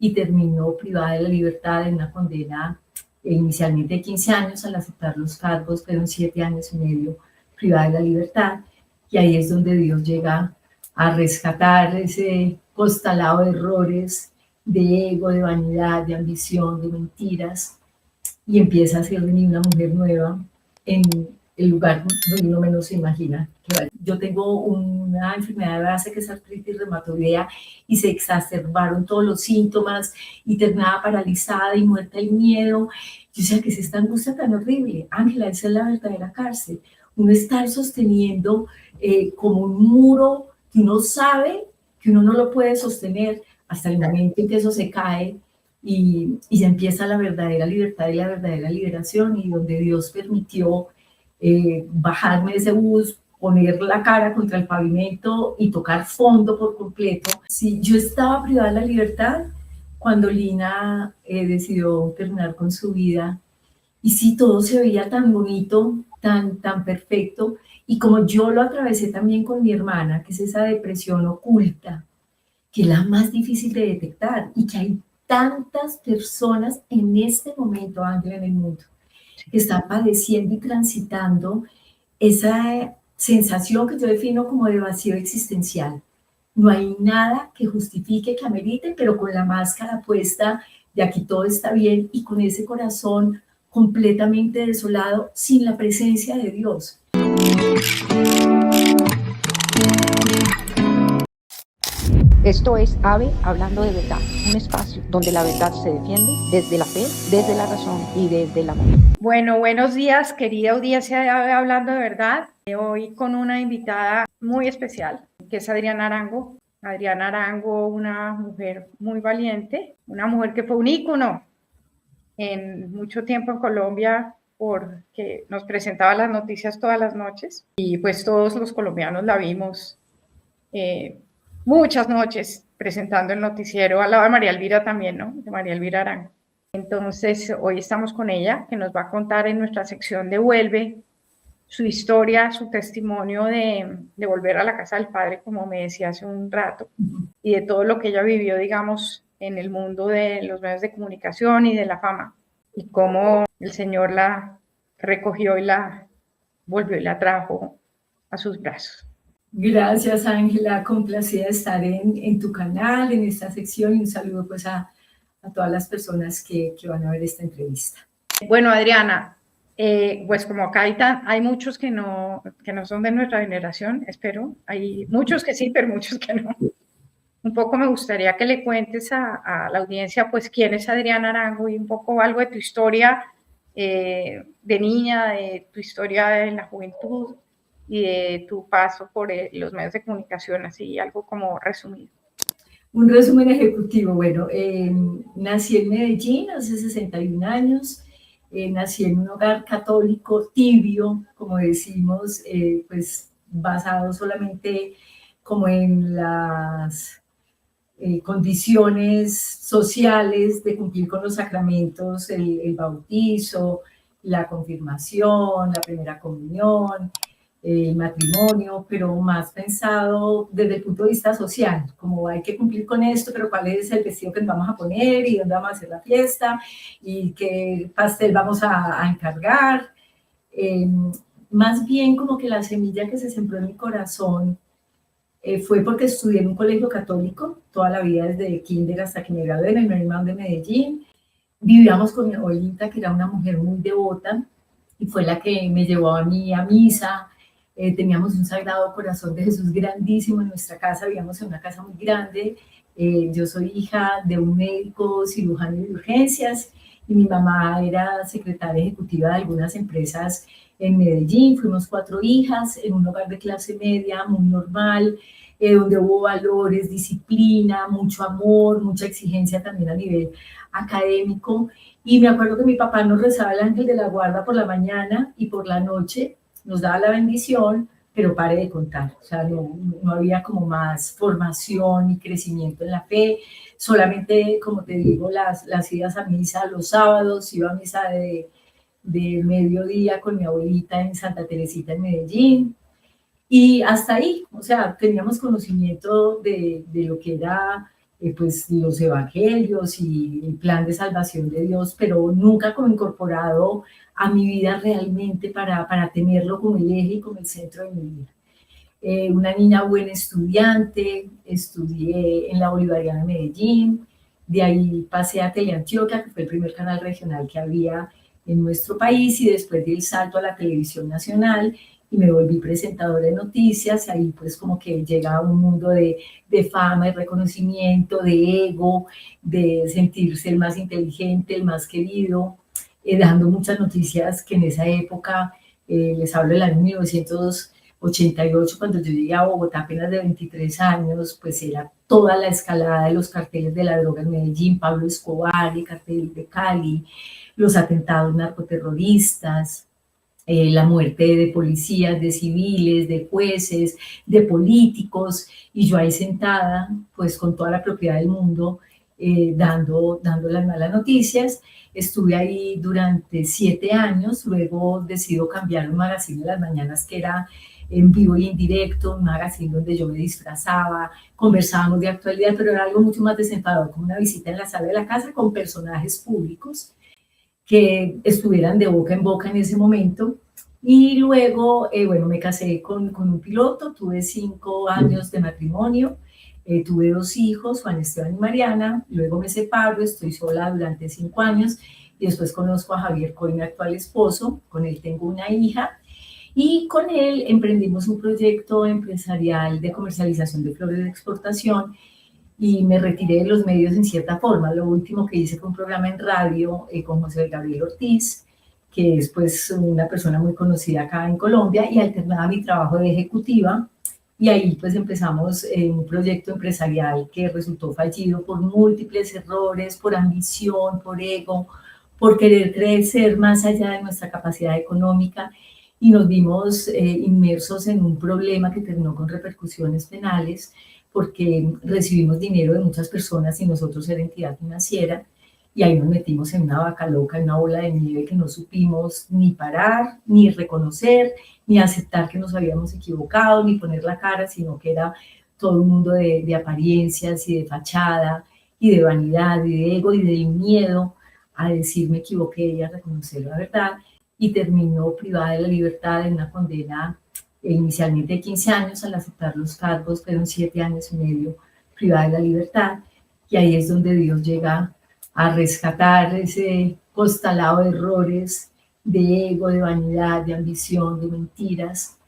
y terminó privada de la libertad en una condena inicialmente de 15 años. Al aceptar los cargos fueron 7 años y medio privada de la libertad, y ahí es donde Dios llega a rescatar ese costalado de errores, de ego, de vanidad, de ambición, de mentiras, y empieza a ser de mí una mujer nueva en el lugar donde uno menos se imagina. Yo tengo una enfermedad de base que es artritis reumatoidea y se exacerbaron todos los síntomas y terminaba paralizada y muerta del miedo. Yo decía, ¿qué es esta angustia tan horrible? Ángela, esa es la verdadera cárcel. Uno estar sosteniendo como un muro que uno sabe que uno no lo puede sostener hasta el momento en que eso se cae y ya empieza la verdadera libertad y la verdadera liberación, y donde Dios permitió bajarme de ese bus, poner la cara contra el pavimento y tocar fondo por completo. Sí, yo estaba privada de la libertad cuando Lina decidió terminar con su vida, y sí, todo se veía tan bonito, tan perfecto, y como yo lo atravesé también con mi hermana, que es esa depresión oculta, que es la más difícil de detectar, y que hay tantas personas en este momento, Ángela, en el mundo, que están padeciendo y transitando esa sensación que yo defino como de vacío existencial. No hay nada que justifique, que amerite, pero con la máscara puesta de aquí todo está bien, y con ese corazón completamente desolado, sin la presencia de Dios. Esto es AVE Hablando de Verdad, un espacio donde la verdad se defiende desde la fe, desde la razón y desde el amor. Bueno, buenos días, querida audiencia de AVE Hablando de Verdad. Hoy con una invitada muy especial, que es Adriana Arango. Adriana Arango, una mujer muy valiente, una mujer que fue un ícono en mucho tiempo en Colombia, porque nos presentaba las noticias todas las noches, y pues todos los colombianos la vimos muchas noches presentando el noticiero, al lado de María Elvira también, ¿no? De María Elvira Arango. Entonces, hoy estamos con ella, que nos va a contar en nuestra sección de Vuelve su historia, su testimonio de volver a la casa del Padre, como me decía hace un rato, y de todo lo que ella vivió, digamos, en el mundo de los medios de comunicación y de la fama, y cómo el Señor la recogió y la volvió y la trajo a sus brazos. Gracias, Ángela, complacida de estar en tu canal, en esta sección, y un saludo pues a todas las personas que van a ver esta entrevista. Bueno, Adriana, pues como acá hay muchos que no son de nuestra generación, espero, hay muchos que sí, pero muchos que no. Un poco me gustaría que le cuentes a la audiencia pues quién es Adriana Arango y un poco algo de tu historia de niña, de tu historia en la juventud y de tu paso por los medios de comunicación, así algo como resumido. Un resumen ejecutivo. Bueno, nací en Medellín hace 61 años, nací en un hogar católico tibio, como decimos, pues basado solamente como en las condiciones sociales de cumplir con los sacramentos, el bautizo, la confirmación, la primera comunión, el matrimonio, pero más pensado desde el punto de vista social, como hay que cumplir con esto, pero cuál es el vestido que nos vamos a poner y dónde vamos a hacer la fiesta y qué pastel vamos a encargar. Más bien como que la semilla que se sembró en mi corazón fue porque estudié en un colegio católico toda la vida, desde kinder hasta que me gradué en el Marymount de Medellín. Vivíamos con mi abuelita, que era una mujer muy devota, y fue la que me llevó a mí a misa. Teníamos un Sagrado Corazón de Jesús grandísimo en nuestra casa, vivíamos en una casa muy grande. Yo soy hija de un médico cirujano de urgencias, y mi mamá era secretaria ejecutiva de algunas empresas en Medellín. Fuimos 4 hijas en un hogar de clase media, muy normal, donde hubo valores, disciplina, mucho amor, mucha exigencia también a nivel académico. Y me acuerdo que mi papá nos rezaba el ángel de la guarda por la mañana, y por la noche nos daba la bendición, pero pare de contar. O sea, no había como más formación y crecimiento en la fe. Solamente, como te digo, las idas a misa los sábados. Iba a misa de mediodía con mi abuelita en Santa Teresita en Medellín, y hasta ahí. O sea, teníamos conocimiento de lo que era pues los evangelios y el plan de salvación de Dios, pero nunca como incorporado a mi vida realmente para tenerlo como el eje y como el centro de mi vida. Una niña buena estudiante, estudié en la Bolivariana de Medellín, de ahí pasé a Teleantioquia, que fue el primer canal regional que había en nuestro país, y después di el salto a la televisión nacional y me volví presentadora de noticias, y ahí pues como que llega a un mundo de fama, de reconocimiento, de ego, de sentirse el más inteligente, el más querido, dando muchas noticias que en esa época, les hablo del año 1988, cuando yo llegué a Bogotá apenas de 23 años, pues era toda la escalada de los carteles de la droga en Medellín, Pablo Escobar, el cartel de Cali, los atentados narcoterroristas, la muerte de policías, de civiles, de jueces, de políticos, y yo ahí sentada, pues con toda la propiedad del mundo, dando las malas noticias. Estuve ahí durante 7 años, luego decido cambiar un magazine de las mañanas que era en vivo y en directo, un magazine donde yo me disfrazaba, conversábamos de actualidad, pero era algo mucho más desenfadado, como una visita en la sala de la casa con personajes públicos que estuvieran de boca en boca en ese momento. Y luego, bueno, me casé con un piloto, tuve 5 años de matrimonio, tuve 2 hijos, Juan Esteban y Mariana, luego me separo, estoy sola durante 5 años, y después conozco a Javier Coy, mi actual esposo, con él tengo una hija, y con él emprendimos un proyecto empresarial de comercialización de flores de exportación, y me retiré de los medios en cierta forma. Lo último que hice fue un programa en radio con José Gabriel Ortiz, que es pues una persona muy conocida acá en Colombia, y alternaba mi trabajo de ejecutiva, y ahí pues empezamos un proyecto empresarial que resultó fallido por múltiples errores, por ambición, por ego, por querer crecer más allá de nuestra capacidad económica, y nos vimos inmersos en un problema que terminó con repercusiones penales, porque recibimos dinero de muchas personas y nosotros era entidad financiera, y ahí nos metimos en una vaca loca, en una bola de nieve que no supimos ni parar, ni reconocer, ni aceptar que nos habíamos equivocado, ni poner la cara, sino que era todo un mundo de apariencias y de fachada y de vanidad y de ego y del miedo a decir me equivoqué y a reconocer la verdad, y terminó privada de la libertad en una condena inicialmente de 15 años. Al aceptar los cargos fueron 7 años y medio privada de la libertad, y ahí es donde Dios llega a rescatar ese costalado de errores, de ego, de vanidad, de ambición, de mentiras,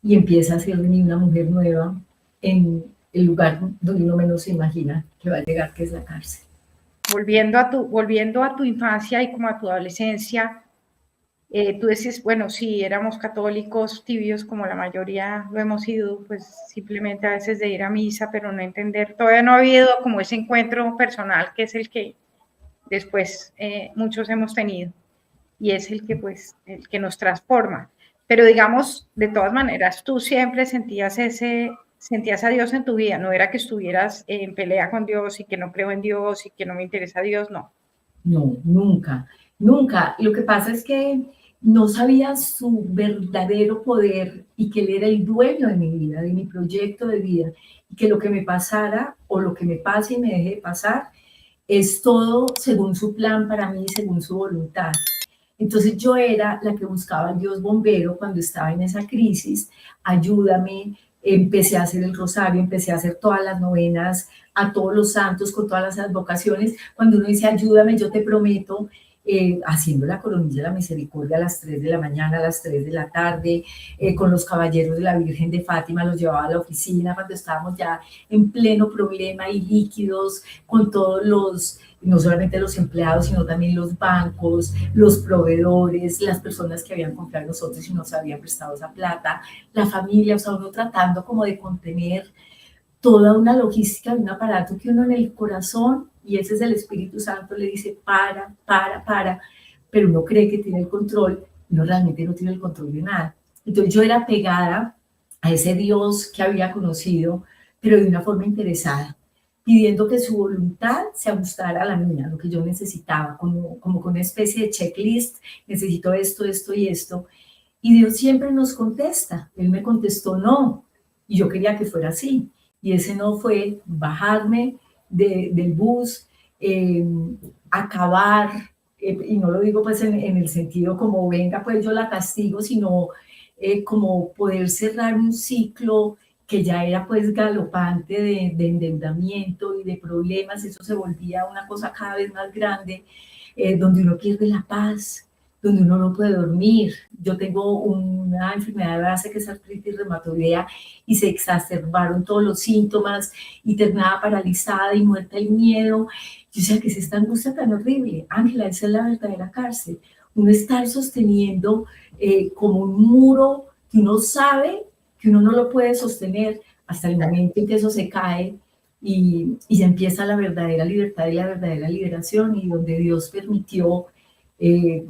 y empieza a ser de mí una mujer nueva en el lugar donde uno menos se imagina que va a llegar, que es la cárcel. Volviendo a tu infancia y como a tu adolescencia, tú decís, bueno, sí, éramos católicos tibios como la mayoría lo hemos sido, pues simplemente a veces de ir a misa, pero no entender, todavía no ha habido como ese encuentro personal que es el que después muchos hemos tenido, y es el que pues el que nos transforma. Pero digamos, de todas maneras, tú siempre sentías a Dios en tu vida, no era que estuvieras en pelea con Dios y que no creo en Dios y que no me interesa Dios, no. No, nunca, nunca. Lo que pasa es que no sabía su verdadero poder, y que él era el dueño de mi vida, de mi proyecto de vida, y que lo que me pasara o lo que me pase y me deje de pasar es todo según su plan para mí, según su voluntad. Entonces yo era la que buscaba al Dios bombero cuando estaba en esa crisis, ayúdame, empecé a hacer el rosario, empecé a hacer todas las novenas a todos los santos con todas las advocaciones. Cuando uno dice ayúdame, yo te prometo, haciendo la coronilla de la misericordia a las 3 de la mañana, a las 3 de la tarde, con los caballeros de la Virgen de Fátima, los llevaba a la oficina cuando estábamos ya en pleno problema y líquidos, con todos los, no solamente los empleados, sino también los bancos, los proveedores, las personas que habían confiado en nosotros y nos habían prestado esa plata, la familia, o sea, uno tratando como de contener toda una logística de un aparato que uno en el corazón, y ese es el Espíritu Santo, le dice para, pero uno cree que tiene el control, y uno realmente no tiene el control de nada. Entonces yo era pegada a ese Dios que había conocido, pero de una forma interesada, pidiendo que su voluntad se ajustara a la mía, lo que yo necesitaba, como con una especie de checklist, necesito esto, esto y esto, y Dios siempre nos contesta. Él me contestó no, y yo quería que fuera así, y ese no fue bajarme del bus, acabar, y no lo digo pues en el sentido como venga pues yo la castigo, sino como poder cerrar un ciclo que ya era pues galopante de endeudamiento y de problemas. Eso se volvía una cosa cada vez más grande, donde uno pierde la paz, donde uno no puede dormir. Yo tengo una enfermedad de base que es artritis reumatoidea y se exacerbaron todos los síntomas y terminaba paralizada y muerta el miedo. Yo decía, ¿qué es esta angustia tan horrible? Ángela, esa es la verdadera cárcel. Uno estar sosteniendo como un muro que uno sabe que uno no lo puede sostener hasta el momento en que eso se cae y ya empieza la verdadera libertad y la verdadera liberación, y donde Dios permitió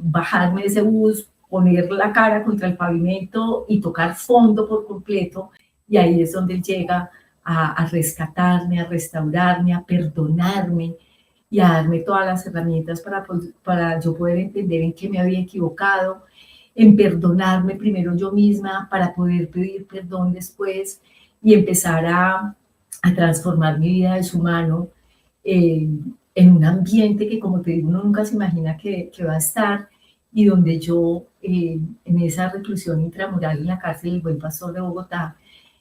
bajarme de ese bus, poner la cara contra el pavimento y tocar fondo por completo, y ahí es donde Él llega a rescatarme, a restaurarme, a perdonarme y a darme todas las herramientas para yo poder entender en qué me había equivocado, en perdonarme primero yo misma para poder pedir perdón después y empezar a transformar mi vida de su mano en un ambiente que, como te digo, uno nunca se imagina que va a estar, y donde yo, en esa reclusión intramural en la cárcel del Buen Pastor de Bogotá,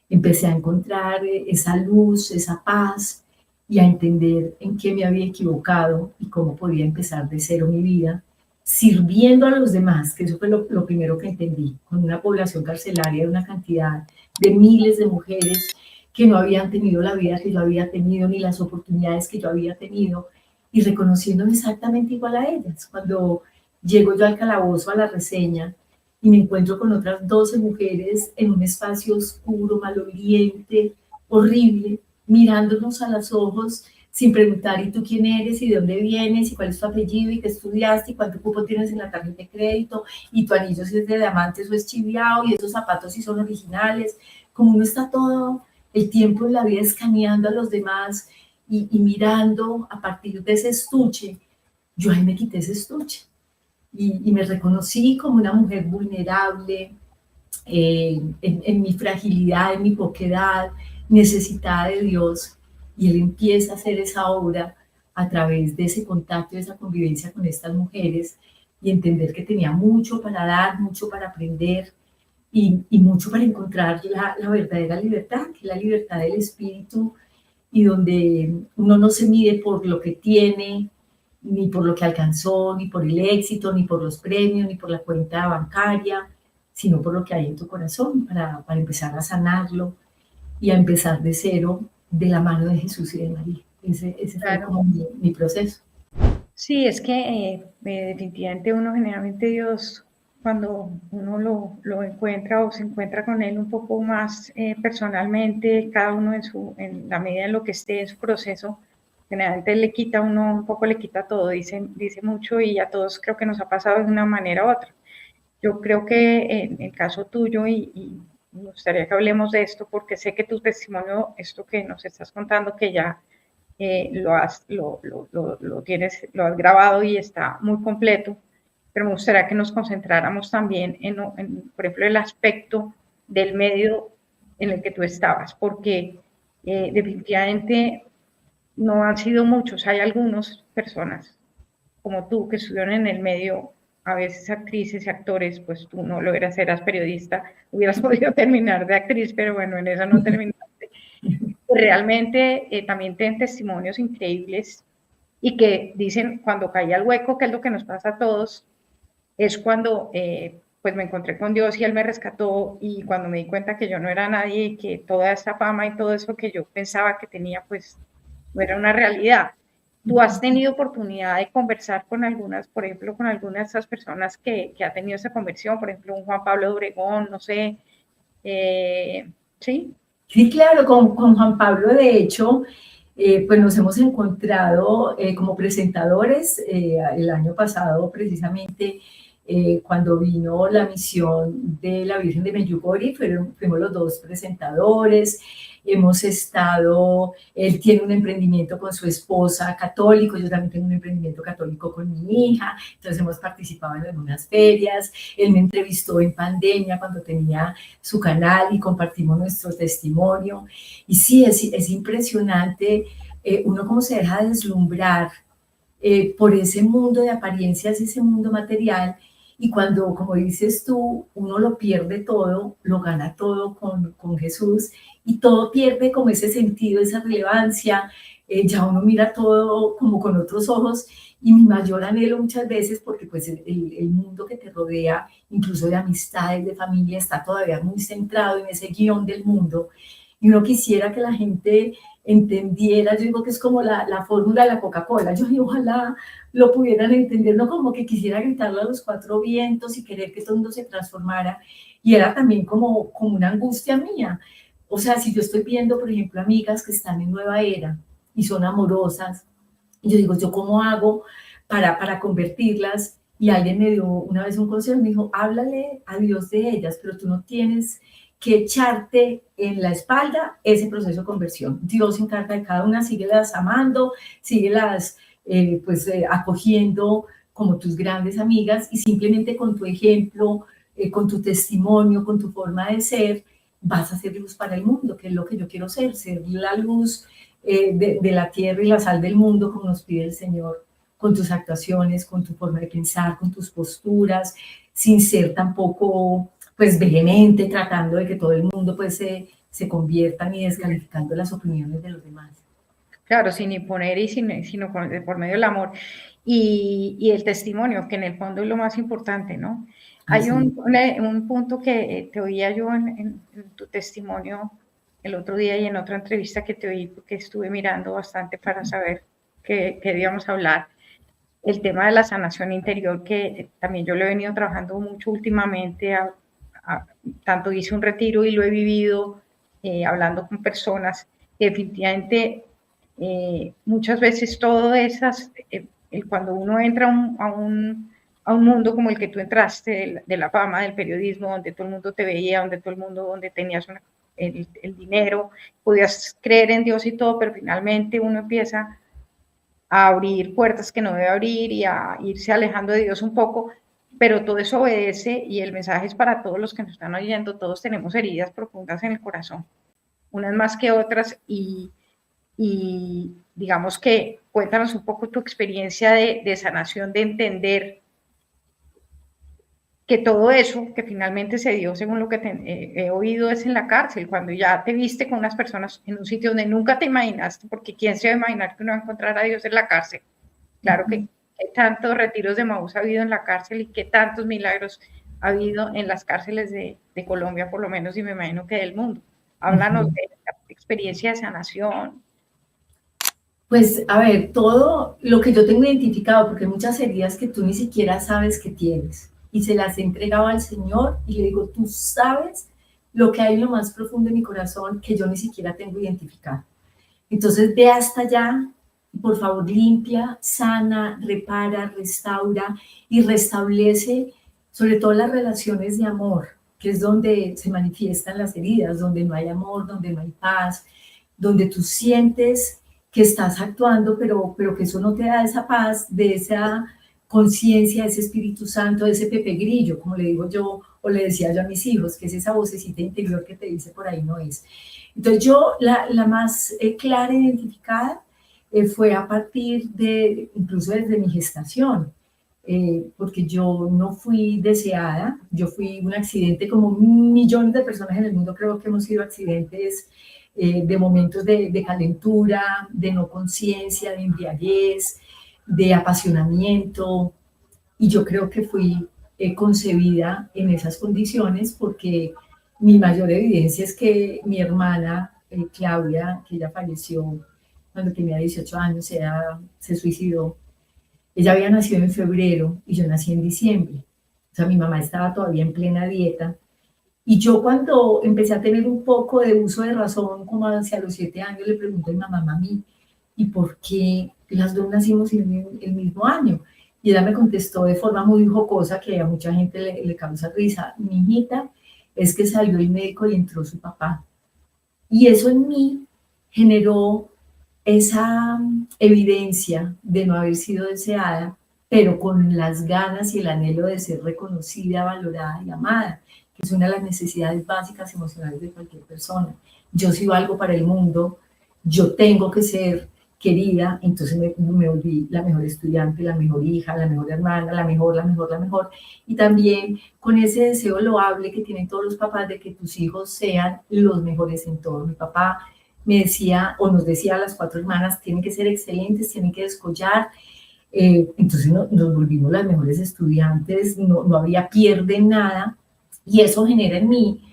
empecé a encontrar esa luz, esa paz, y a entender en qué me había equivocado y cómo podía empezar de cero mi vida, sirviendo a los demás, que eso fue lo primero que entendí, con una población carcelaria de una cantidad de miles de mujeres que no habían tenido la vida que yo había tenido, ni las oportunidades que yo había tenido, y reconociéndome exactamente igual a ellas. Cuando llego yo al calabozo, a la reseña, y me encuentro con otras 12 mujeres en un espacio oscuro, maloliente, horrible, mirándonos a los ojos sin preguntar, ¿y tú quién eres? ¿Y de dónde vienes? ¿Y cuál es tu apellido? ¿Y qué estudiaste? ¿Y cuánto cupo tienes en la tarjeta de crédito? ¿Y tu anillo si es de diamantes o es chiviado? ¿Y esos zapatos si son originales? Como uno está todo el tiempo en la vida escaneando a los demás y mirando a partir de ese estuche, yo ahí me quité ese estuche y me reconocí como una mujer vulnerable, en mi fragilidad, en mi poquedad, necesitada de Dios, y Él empieza a hacer esa obra a través de ese contacto, de esa convivencia con estas mujeres, y entender que tenía mucho para dar, mucho para aprender, y mucho para encontrar la verdadera libertad, que es la libertad del espíritu, y donde uno no se mide por lo que tiene, ni por lo que alcanzó, ni por el éxito, ni por los premios, ni por la cuenta bancaria, sino por lo que hay en tu corazón, para empezar a sanarlo y a empezar de cero, de la mano de Jesús y de María. Ese fue como mi proceso. Sí, es que definitivamente uno generalmente Dios, cuando uno lo encuentra o se encuentra con Él un poco más personalmente, cada uno en la medida en lo que esté en su proceso, generalmente le quita uno, un poco le quita todo, dice mucho, y a todos creo que nos ha pasado de una manera u otra. Yo creo que en el caso tuyo, y me gustaría que hablemos de esto, porque sé que tu testimonio, esto que nos estás contando, que ya lo has grabado y está muy completo, pero me gustaría que nos concentráramos también en, por ejemplo, el aspecto del medio en el que tú estabas, porque definitivamente no han sido muchos, hay algunas personas como tú que estuvieron en el medio, a veces actrices y actores, pues tú no lo eras periodista, hubieras podido terminar de actriz, pero bueno, en eso no terminaste. Realmente también tienen testimonios increíbles y que dicen, cuando caí al hueco, que es lo que nos pasa a todos, es cuando pues me encontré con Dios y Él me rescató, y cuando me di cuenta que yo no era nadie y que toda esta fama y todo eso que yo pensaba que tenía, pues no era una realidad. ¿Tú has tenido oportunidad de conversar con algunas, por ejemplo, con algunas de esas personas que ha tenido esa conversión? Por ejemplo, un Juan Pablo de Obregón, no sé, ¿sí? Sí, claro, con Juan Pablo, de hecho, pues nos hemos encontrado como presentadores el año pasado, precisamente cuando vino la misión de la Virgen de Medjugorje, fuimos los dos presentadores. Hemos estado, él tiene un emprendimiento con su esposa católico, yo también tengo un emprendimiento católico con mi hija, entonces hemos participado en algunas ferias. Él me entrevistó en pandemia cuando tenía su canal y compartimos nuestro testimonio. Y sí, es impresionante uno como se deja deslumbrar por ese mundo de apariencias, ese mundo material, y cuando, como dices tú, uno lo pierde todo, lo gana todo con Jesús, y todo pierde como ese sentido, esa relevancia, ya uno mira todo como con otros ojos, y mi mayor anhelo muchas veces, porque pues el mundo que te rodea, incluso de amistades, de familia, está todavía muy centrado en ese guión del mundo, y uno quisiera que la gente entendiera, yo digo que es como la fórmula de la Coca-Cola, yo ojalá lo pudieran entender, no como que quisiera gritarlo a los cuatro vientos y querer que todo el mundo se transformara, y era también como una angustia mía. O sea, si yo estoy viendo, por ejemplo, amigas que están en nueva era y son amorosas, y yo digo, ¿yo cómo hago para convertirlas? Y alguien me dio una vez un consejo, me dijo, háblale a Dios de ellas, pero tú no tienes que echarte en la espalda ese proceso de conversión. Dios se encarga de cada una, síguelas amando, síguelas acogiendo como tus grandes amigas, y simplemente con tu ejemplo, con tu testimonio, con tu forma de ser, vas a ser luz para el mundo, que es lo que yo quiero ser la luz de la tierra y la sal del mundo, como nos pide el Señor, con tus actuaciones, con tu forma de pensar, con tus posturas, sin ser tampoco pues vehemente, tratando de que todo el mundo pues se conviertan y descalificando las opiniones de los demás. Claro, sin imponer y sino por medio del amor y el testimonio, que en el fondo es lo más importante, ¿no? Hay un punto que te oía yo en tu testimonio el otro día y en otra entrevista que te oí, porque estuve mirando bastante para saber qué íbamos a hablar. El tema de la sanación interior, que también yo lo he venido trabajando mucho últimamente, tanto hice un retiro y lo he vivido hablando con personas, que definitivamente muchas veces todo esas, cuando uno entra a un mundo como el que tú entraste, de la fama, del periodismo, donde todo el mundo te veía, donde tenías el dinero, podías creer en Dios y todo, pero finalmente uno empieza a abrir puertas que no debe abrir y a irse alejando de Dios un poco, pero todo eso obedece, y el mensaje es para todos los que nos están oyendo. Todos tenemos heridas profundas en el corazón, unas más que otras, y digamos que cuéntanos un poco tu experiencia de sanación, de entender que todo eso que finalmente se dio, según lo que he oído, es en la cárcel, cuando ya te viste con unas personas en un sitio donde nunca te imaginaste, porque ¿quién se va a imaginar que uno va a encontrar a Dios en la cárcel? Claro que tantos retiros de Maús ha habido en la cárcel, y que tantos milagros ha habido en las cárceles de Colombia, por lo menos, y me imagino que del mundo. Háblanos de la experiencia de sanación. Pues, a ver, todo lo que yo tengo identificado, porque hay muchas heridas que tú ni siquiera sabes que tienes, y se las he entregado al Señor, y le digo, tú sabes lo que hay en lo más profundo de mi corazón que yo ni siquiera tengo identificado. Entonces, ve hasta allá, por favor, limpia, sana, repara, restaura y restablece sobre todo las relaciones de amor, que es donde se manifiestan las heridas, donde no hay amor, donde no hay paz, donde tú sientes que estás actuando, pero que eso no te da esa paz, de esa conciencia, ese Espíritu Santo, de ese Pepe Grillo, como le digo yo, o le decía yo a mis hijos, que es esa vocecita interior que te dice por ahí no es. Entonces yo, la más clara e identificada fue a partir de, incluso desde mi gestación, porque yo no fui deseada, yo fui un accidente, como millones de personas en el mundo creo que hemos sido accidentes de momentos de calentura, de no conciencia, de embriaguez, de apasionamiento, y yo creo que fui concebida en esas condiciones, porque mi mayor evidencia es que mi hermana Claudia, que ella falleció cuando tenía 18 años, ella se suicidó. Ella había nacido en febrero y yo nací en diciembre. O sea, mi mamá estaba todavía en plena dieta. Y yo, cuando empecé a tener un poco de uso de razón, como hacia los 7 años, le pregunté a mi mamá, mami, ¿y por qué las dos nacimos en el mismo año? Y ella me contestó de forma muy jocosa, que a mucha gente le causa risa: mi hijita, es que salió el médico y entró su papá. Y eso en mí generó esa evidencia de no haber sido deseada, pero con las ganas y el anhelo de ser reconocida, valorada y amada, que es una de las necesidades básicas emocionales de cualquier persona. Yo sí valgo para el mundo, yo tengo que ser querida, entonces me volví la mejor estudiante, la mejor hija, la mejor hermana, la mejor, la mejor, la mejor. Y también con ese deseo loable que tienen todos los papás de que tus hijos sean los mejores en todo. Mi papá me decía, o nos decía a las 4 hermanas, tienen que ser excelentes, tienen que descollar. Entonces nos volvimos las mejores estudiantes, no había pierde en nada. Y eso genera en mí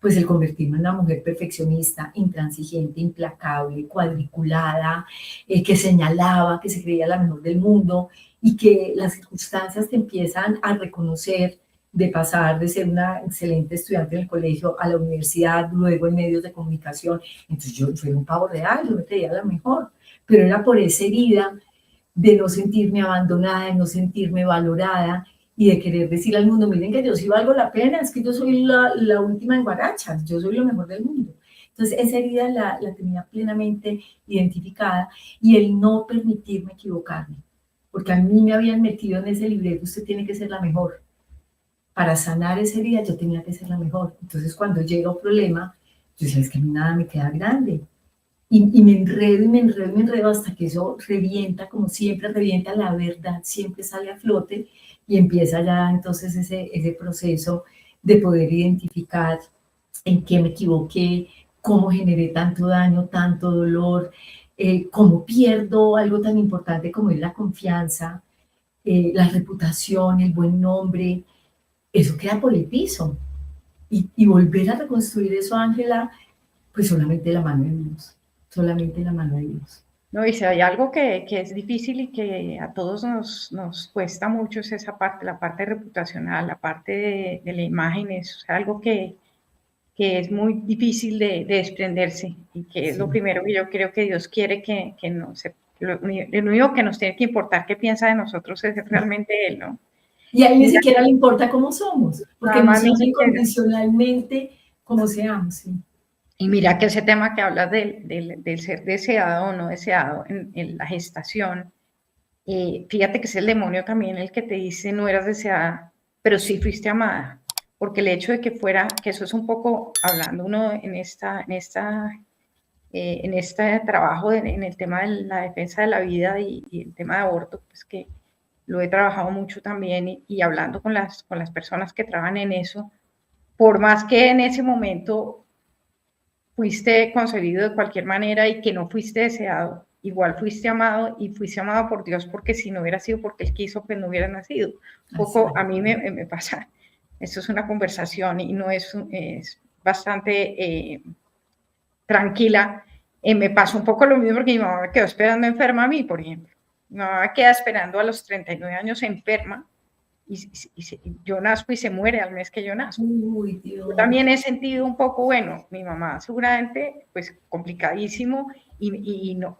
pues el convertirme en una mujer perfeccionista, intransigente, implacable, cuadriculada, que señalaba, que se creía la mejor del mundo y que las circunstancias te empiezan a reconocer de pasar de ser una excelente estudiante en el colegio a la universidad, luego en medios de comunicación. Entonces yo era un pavo real, yo me creía la mejor, pero era por esa herida de no sentirme abandonada, de no sentirme valorada y de querer decirle al mundo, miren que yo sí valgo la pena, es que yo soy la última en guarachas, yo soy lo mejor del mundo. Entonces esa herida la tenía plenamente identificada y el no permitirme equivocarme, porque a mí me habían metido en ese libreto, usted tiene que ser la mejor. Para sanar esa herida yo tenía que ser la mejor. Entonces cuando llega un problema, yo decía, es que a mí nada me queda grande. Y me enredo y me enredo y me enredo hasta que eso revienta, como siempre revienta, la verdad siempre sale a flote y empieza ya entonces ese proceso de poder identificar en qué me equivoqué, cómo generé tanto daño, tanto dolor, cómo pierdo algo tan importante como es la confianza, la reputación, el buen nombre, eso queda por el piso. Y volver a reconstruir eso, Ángela, pues solamente la mano de Dios, solamente la mano de Dios. No, y si hay algo que es difícil y que a todos nos cuesta mucho es esa parte, la parte reputacional, la parte de la imagen, es algo que es muy difícil de desprenderse y que es lo primero que yo creo que Dios quiere que no se, lo único que nos tiene que importar qué piensa de nosotros es realmente Él, ¿no? Y a él ni Mira, siquiera le importa cómo somos, porque nada más nos ni ama siquiera. incondicionalmente como seamos. Sí. Y mira que ese tema que hablas del ser deseado o no deseado en la gestación, fíjate que es el demonio también el que te dice no eras deseada, pero sí fuiste amada, porque el hecho de que fuera, que eso es un poco hablando uno en este trabajo, en el tema de la defensa de la vida y el tema de aborto, pues que lo he trabajado mucho también y hablando con las personas que trabajan en eso, por más que en ese momento fuiste concebido de cualquier manera y que no fuiste deseado, igual fuiste amado y fuiste amado por Dios, porque si no hubiera sido porque Él quiso, pues no hubiera nacido. Un poco a mí me pasa, esto es una conversación y no es bastante tranquila. Me pasó un poco lo mismo porque mi mamá me quedó esperando enferma a mí, por ejemplo. Mi mamá queda esperando a los 39 años enferma y yo nazco y se muere al mes que yo nazco. Uy, Dios. Yo también he sentido un poco, bueno, mi mamá seguramente, pues complicadísimo y no,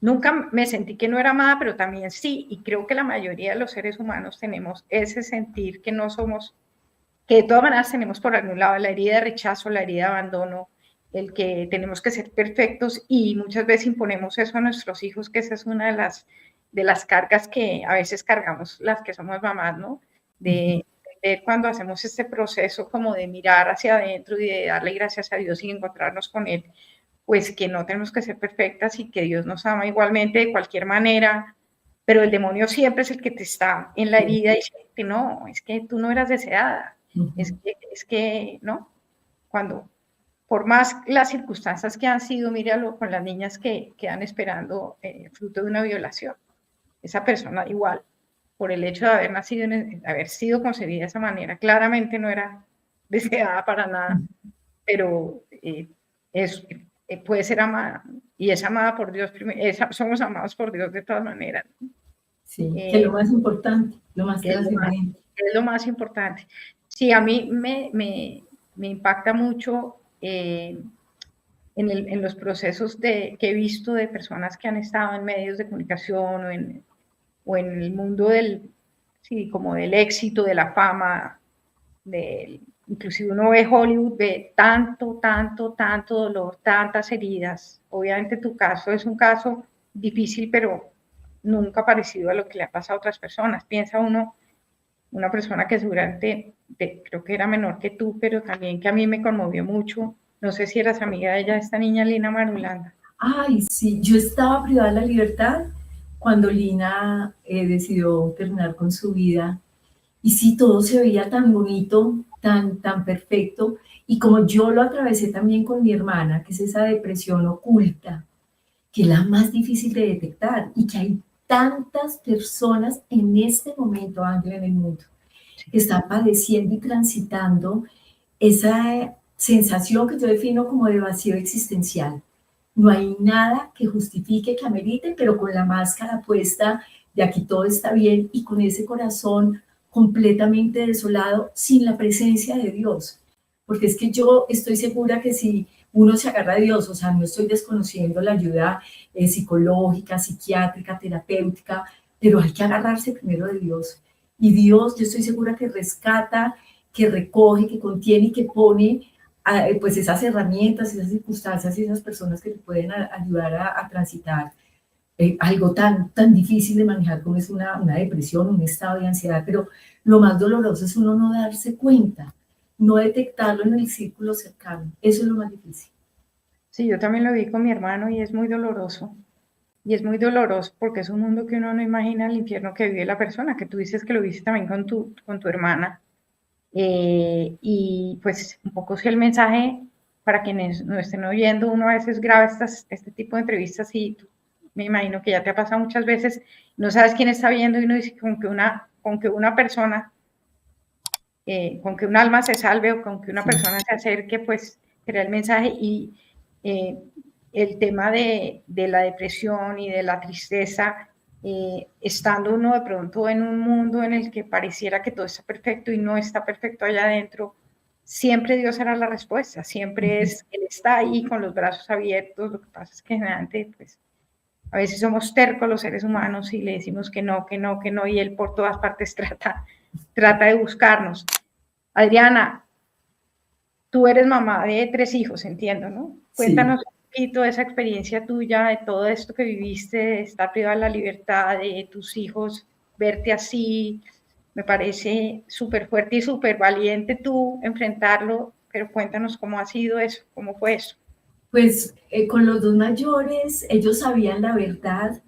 nunca me sentí que no era amada, pero también sí, y creo que la mayoría de los seres humanos tenemos ese sentir que no somos, que de todas maneras tenemos por algún lado la herida de rechazo, la herida de abandono, el que tenemos que ser perfectos y muchas veces imponemos eso a nuestros hijos, que esa es una de las cargas que a veces cargamos las que somos mamás, ¿no? De cuando hacemos este proceso como de mirar hacia adentro y de darle gracias a Dios y encontrarnos con Él, pues que no tenemos que ser perfectas y que Dios nos ama igualmente de cualquier manera, pero el demonio siempre es el que te está en la herida y dice que no, es que tú no eras deseada, es que, ¿no? Cuando, por más las circunstancias que han sido, míralo con las niñas que quedan esperando fruto de una violación, esa persona igual, por el hecho de haber nacido, haber sido concebida de esa manera, claramente no era deseada para nada, pero puede ser amada y es amada por Dios, somos amados por Dios de todas maneras. Sí, que es lo más importante, lo más trascendente. Es lo más importante. Sí, a mí me impacta mucho en los procesos que he visto de personas que han estado en medios de comunicación o en el mundo como del éxito, de la fama, inclusive uno ve Hollywood, ve tanto dolor, tantas heridas. Obviamente tu caso es un caso difícil, pero nunca parecido a lo que le ha pasado a otras personas. Piensa uno, una persona que seguramente, creo que era menor que tú, pero también que a mí me conmovió mucho. No sé si eras amiga de ella, esta niña Lina Marulanda. Ay, sí, yo estaba privada de la libertad cuando Lina decidió terminar con su vida. Y sí, todo se veía tan bonito, tan perfecto. Y como yo lo atravesé también con mi hermana, que es esa depresión oculta, que es la más difícil de detectar y que hay tantas personas en este momento, Ángel, en el mundo, que están padeciendo y transitando esa sensación que yo defino como de vacío existencial. No hay nada que justifique, que amerite, pero con la máscara puesta de aquí todo está bien y con ese corazón completamente desolado, sin la presencia de Dios. Porque es que yo estoy segura que si uno se agarra a Dios, o sea, no estoy desconociendo la ayuda psicológica, psiquiátrica, terapéutica, pero hay que agarrarse primero de Dios. Y Dios, yo estoy segura que rescata, que recoge, que contiene y que pone pues esas herramientas, esas circunstancias y esas personas que te pueden ayudar a transitar algo tan difícil de manejar como es una depresión, un estado de ansiedad, pero lo más doloroso es uno no darse cuenta, no detectarlo en el círculo cercano, eso es lo más difícil. Sí, yo también lo vi con mi hermano y es muy doloroso. Y es muy doloroso porque es un mundo que uno no imagina el infierno que vive la persona, que tú dices que lo viste también con tu hermana. Y pues un poco si el mensaje para quienes nos estén oyendo, uno a veces graba este tipo de entrevistas y me imagino que ya te ha pasado muchas veces, no sabes quién está viendo y uno dice con que una persona, con que un alma se salve o con que una persona se acerque, pues crea el mensaje y eh, el tema de la depresión y de la tristeza, estando uno de pronto en un mundo en el que pareciera que todo está perfecto y no está perfecto allá adentro, siempre Dios será la respuesta, siempre es, Él está ahí con los brazos abiertos, lo que pasa es que generalmente, pues, a veces somos tercos los seres humanos y le decimos que no, que no, que no, y Él por todas partes trata de buscarnos. Adriana, tú eres mamá de 3 hijos, entiendo, ¿no? Sí. Cuéntanos un poquito de esa experiencia tuya, de todo esto que viviste, de estar privada de la libertad, de tus hijos, verte así. Me parece súper fuerte y súper valiente tú enfrentarlo, pero cuéntanos cómo ha sido eso, cómo fue eso. Pues con los dos mayores, ellos sabían la verdad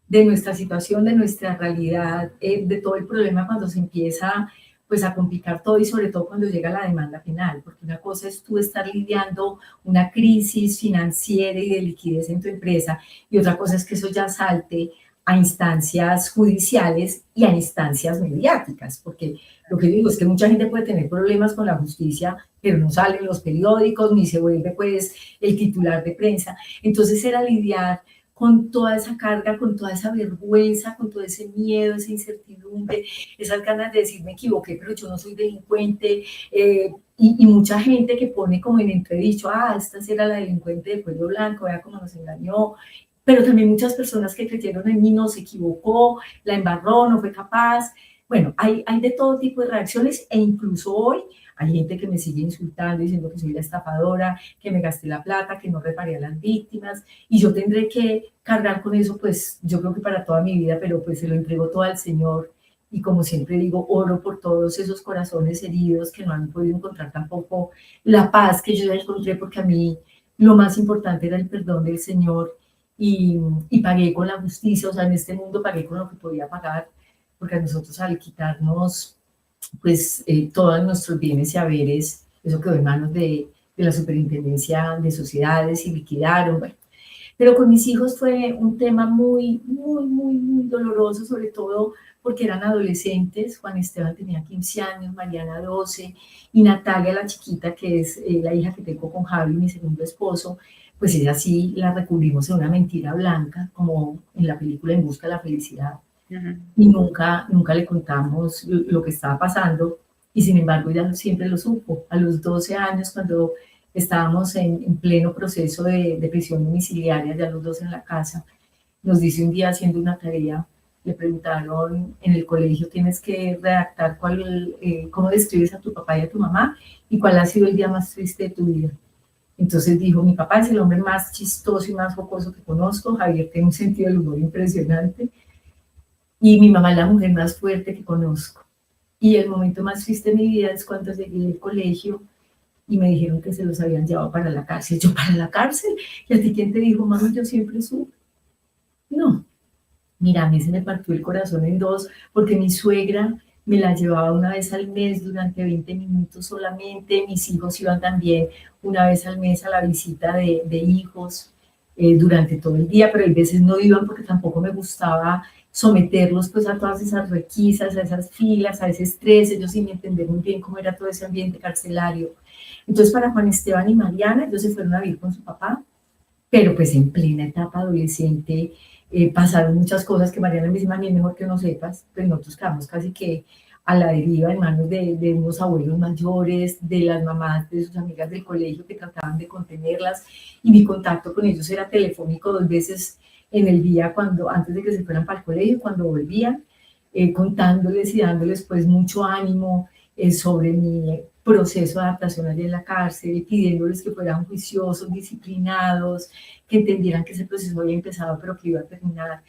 de nuestra situación, de nuestra realidad, de todo el problema cuando se empieza pues a complicar todo y sobre todo cuando llega la demanda penal, porque una cosa es tú estar lidiando una crisis financiera y de liquidez en tu empresa y otra cosa es que eso ya salte a instancias judiciales y a instancias mediáticas, porque lo que yo digo es que mucha gente puede tener problemas con la justicia, pero no sale en los periódicos ni se vuelve pues el titular de prensa. Entonces era lidiar con toda esa carga, con toda esa vergüenza, con todo ese miedo, esa incertidumbre, esas ganas de decir me equivoqué, pero yo no soy delincuente, y mucha gente que pone como en entredicho, esta sí era la delincuente de cuello blanco, vea cómo nos engañó, pero también muchas personas que creyeron en mí, no se equivocó, la embarró, no fue capaz. Bueno, hay de todo tipo de reacciones e incluso hoy hay gente que me sigue insultando, diciendo que soy la estafadora, que me gasté la plata, que no reparé a las víctimas y yo tendré que cargar con eso, pues yo creo que para toda mi vida, pero pues se lo entrego todo al Señor y como siempre digo, oro por todos esos corazones heridos que no han podido encontrar tampoco la paz que yo ya encontré, porque a mí lo más importante era el perdón del Señor y pagué con la justicia, o sea, en este mundo pagué con lo que podía pagar, porque a nosotros al quitarnos pues todos nuestros bienes y haberes, eso quedó en manos de la Superintendencia de Sociedades y liquidaron, bueno. Pero con mis hijos fue un tema muy doloroso, sobre todo porque eran adolescentes. Juan Esteban tenía 15 años, Mariana 12, y Natalia, la chiquita, que es la hija que tengo con Javi, mi segundo esposo, pues ella sí la recubrimos en una mentira blanca, como en la película En Busca de la Felicidad. Y nunca le contamos lo que estaba pasando y sin embargo ella siempre lo supo. A los 12 años, cuando estábamos en pleno proceso de prisión domiciliaria, ya los dos en la casa, nos dice un día haciendo una tarea, le preguntaron en el colegio, tienes que redactar cómo describes a tu papá y a tu mamá y cuál ha sido el día más triste de tu vida. Entonces dijo, mi papá es el hombre más chistoso y más jocoso que conozco, Javier tiene un sentido del humor impresionante, y mi mamá es la mujer más fuerte que conozco. Y el momento más triste de mi vida es cuando llegué del colegio y me dijeron que se los habían llevado para la cárcel. Yo, ¿para la cárcel? ¿Y a ti quién te dijo, mami, yo siempre supe? No, mira, a mí se me partió el corazón en dos porque mi suegra me la llevaba una vez al mes durante 20 minutos solamente. Mis hijos iban también una vez al mes a la visita de hijos durante todo el día, pero hay veces no iban porque tampoco me gustaba someterlos pues a todas esas requisas, a esas filas, a ese estrés. Ellos sin entender muy bien cómo era todo ese ambiente carcelario. Entonces para Juan Esteban y Mariana, ellos se fueron a vivir con su papá, pero pues en plena etapa adolescente pasaron muchas cosas que Mariana me dice, mami, es mejor que no sepas, pues nosotros quedamos casi que a la deriva en manos de unos abuelos mayores, de las mamás, de sus amigas del colegio que trataban de contenerlas, y mi contacto con ellos era telefónico 2 veces en el día, antes de que se fueran para el colegio, cuando volvían, contándoles y dándoles pues mucho ánimo sobre mi proceso de adaptación allí en la cárcel, pidiéndoles que fueran juiciosos, disciplinados, que entendieran que ese proceso había empezado pero que iba a terminar,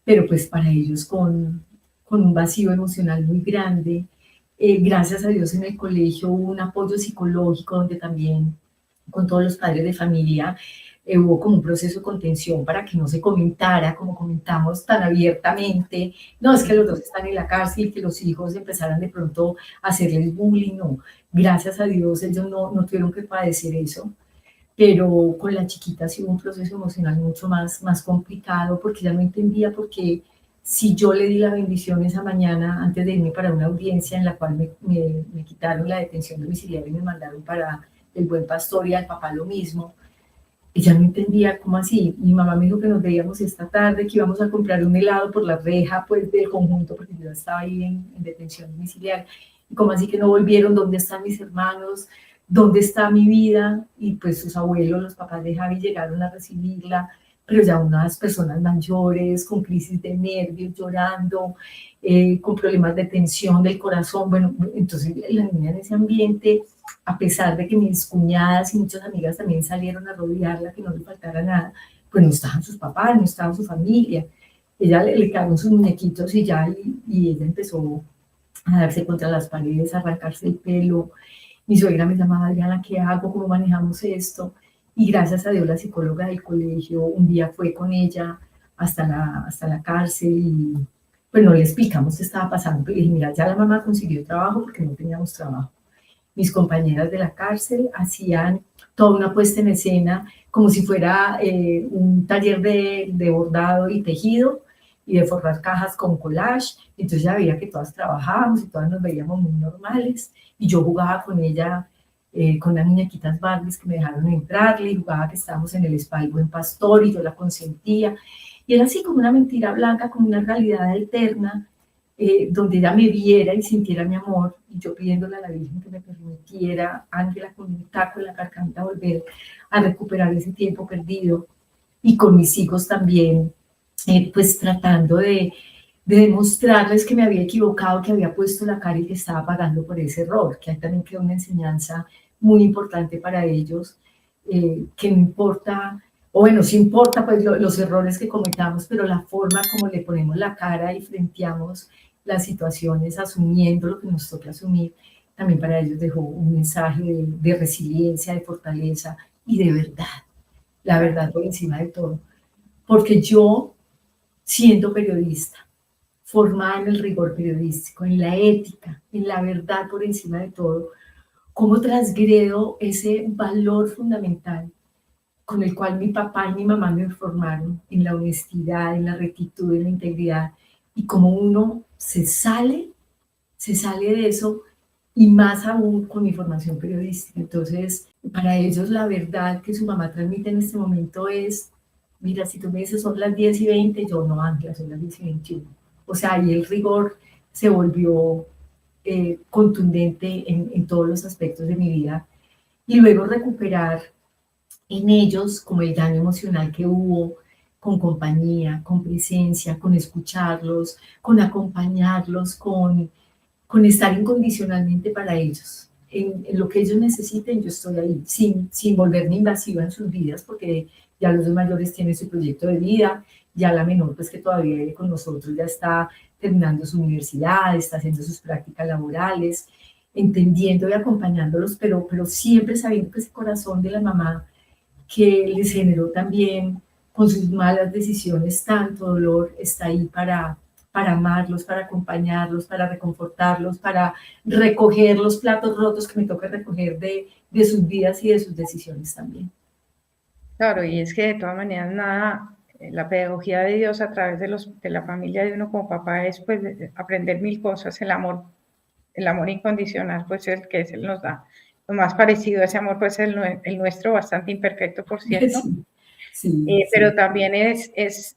pero pues para ellos con un vacío emocional muy grande. Gracias a Dios en el colegio hubo un apoyo psicológico donde también con todos los padres de familia hubo como un proceso de contención para que no se comentara, como comentamos tan abiertamente, no, es que los dos están en la cárcel y que los hijos empezaran de pronto a hacerles bullying, no, gracias a Dios ellos no tuvieron que padecer eso, pero con la chiquita sí hubo un proceso emocional mucho más complicado porque ella no entendía por qué si yo le di la bendición esa mañana antes de irme para una audiencia en la cual me quitaron la detención domiciliaria y me mandaron para el Buen Pastor y al papá lo mismo. Ella no entendía cómo así. Mi mamá me dijo que nos veíamos esta tarde, que íbamos a comprar un helado por la reja pues, del conjunto, porque yo estaba ahí en detención domiciliaria. Y como así que no volvieron, ¿dónde están mis hermanos? ¿Dónde está mi vida? Y pues sus abuelos, los papás de Javi, llegaron a recibirla, pero ya unas personas mayores, con crisis de nervios, llorando, con problemas de tensión del corazón. Bueno, entonces la niña en ese ambiente, a pesar de que mis cuñadas y muchas amigas también salieron a rodearla, que no le faltara nada, pues no estaban sus papás, no estaba su familia. Ella le quedaron sus muñequitos y ya, y ella empezó a darse contra las paredes, a arrancarse el pelo. Mi suegra me llamaba, Adriana, ¿qué hago? ¿Cómo manejamos esto? Y gracias a Dios la psicóloga del colegio un día fue con ella hasta la cárcel y pues no le explicamos qué estaba pasando. Pero dije, mira, ya la mamá consiguió trabajo porque no teníamos trabajo. Mis compañeras de la cárcel hacían toda una puesta en escena como si fuera un taller de bordado y tejido y de forrar cajas con collage. Entonces ya veía que todas trabajábamos y todas nos veíamos muy normales y yo jugaba con ella, con las muñequitas Barbies que me dejaron entrarle, y jugaba que estábamos en el spa El Buen Pastor y yo la consentía. Y era así como una mentira blanca, como una realidad alterna, donde ella me viera y sintiera mi amor, y yo pidiéndole a la Virgen que me permitiera, Ángela, con un taco en la garganta, volver a recuperar ese tiempo perdido, y con mis hijos también, pues tratando de demostrarles que me había equivocado, que había puesto la cara y que estaba pagando por ese error, que ahí también quedó una enseñanza muy importante para ellos, que no importa, o bueno, sí importa pues los errores que cometamos, pero la forma como le ponemos la cara y frenteamos las situaciones, asumiendo lo que nos toca asumir, también para ellos dejó un mensaje de resiliencia, de fortaleza y de verdad, la verdad por encima de todo. Porque yo, siendo periodista, formada en el rigor periodístico, en la ética, en la verdad por encima de todo, cómo transgredo ese valor fundamental con el cual mi papá y mi mamá me formaron, en la honestidad, en la rectitud, en la integridad, y cómo uno se sale de eso, y más aún con mi formación periodística. Entonces, para ellos la verdad que su mamá transmite en este momento es, mira, si tú me dices son las 10:20, yo no, Ángela, son las 10:21. O sea, ahí el rigor se volvió contundente en todos los aspectos de mi vida. Y luego recuperar en ellos como el daño emocional que hubo, con compañía, con presencia, con escucharlos, con acompañarlos, con estar incondicionalmente para ellos. En lo que ellos necesiten, yo estoy ahí, sin volverme invasiva en sus vidas, porque ya los dos mayores tienen su proyecto de vida, ya la menor, pues que todavía vive con nosotros, ya está terminando su universidad, está haciendo sus prácticas laborales, entendiendo y acompañándolos, pero siempre sabiendo que ese corazón de la mamá que les generó también con sus malas decisiones tanto dolor, está ahí para amarlos, para acompañarlos, para reconfortarlos, para recoger los platos rotos que me toca recoger de sus vidas y de sus decisiones también. Claro, y es que de todas maneras nada, la pedagogía de Dios a través de la familia de uno como papá es pues aprender mil cosas, el amor incondicional pues el que Él nos da. Lo más parecido a ese amor pues el nuestro, bastante imperfecto por cierto, pero también es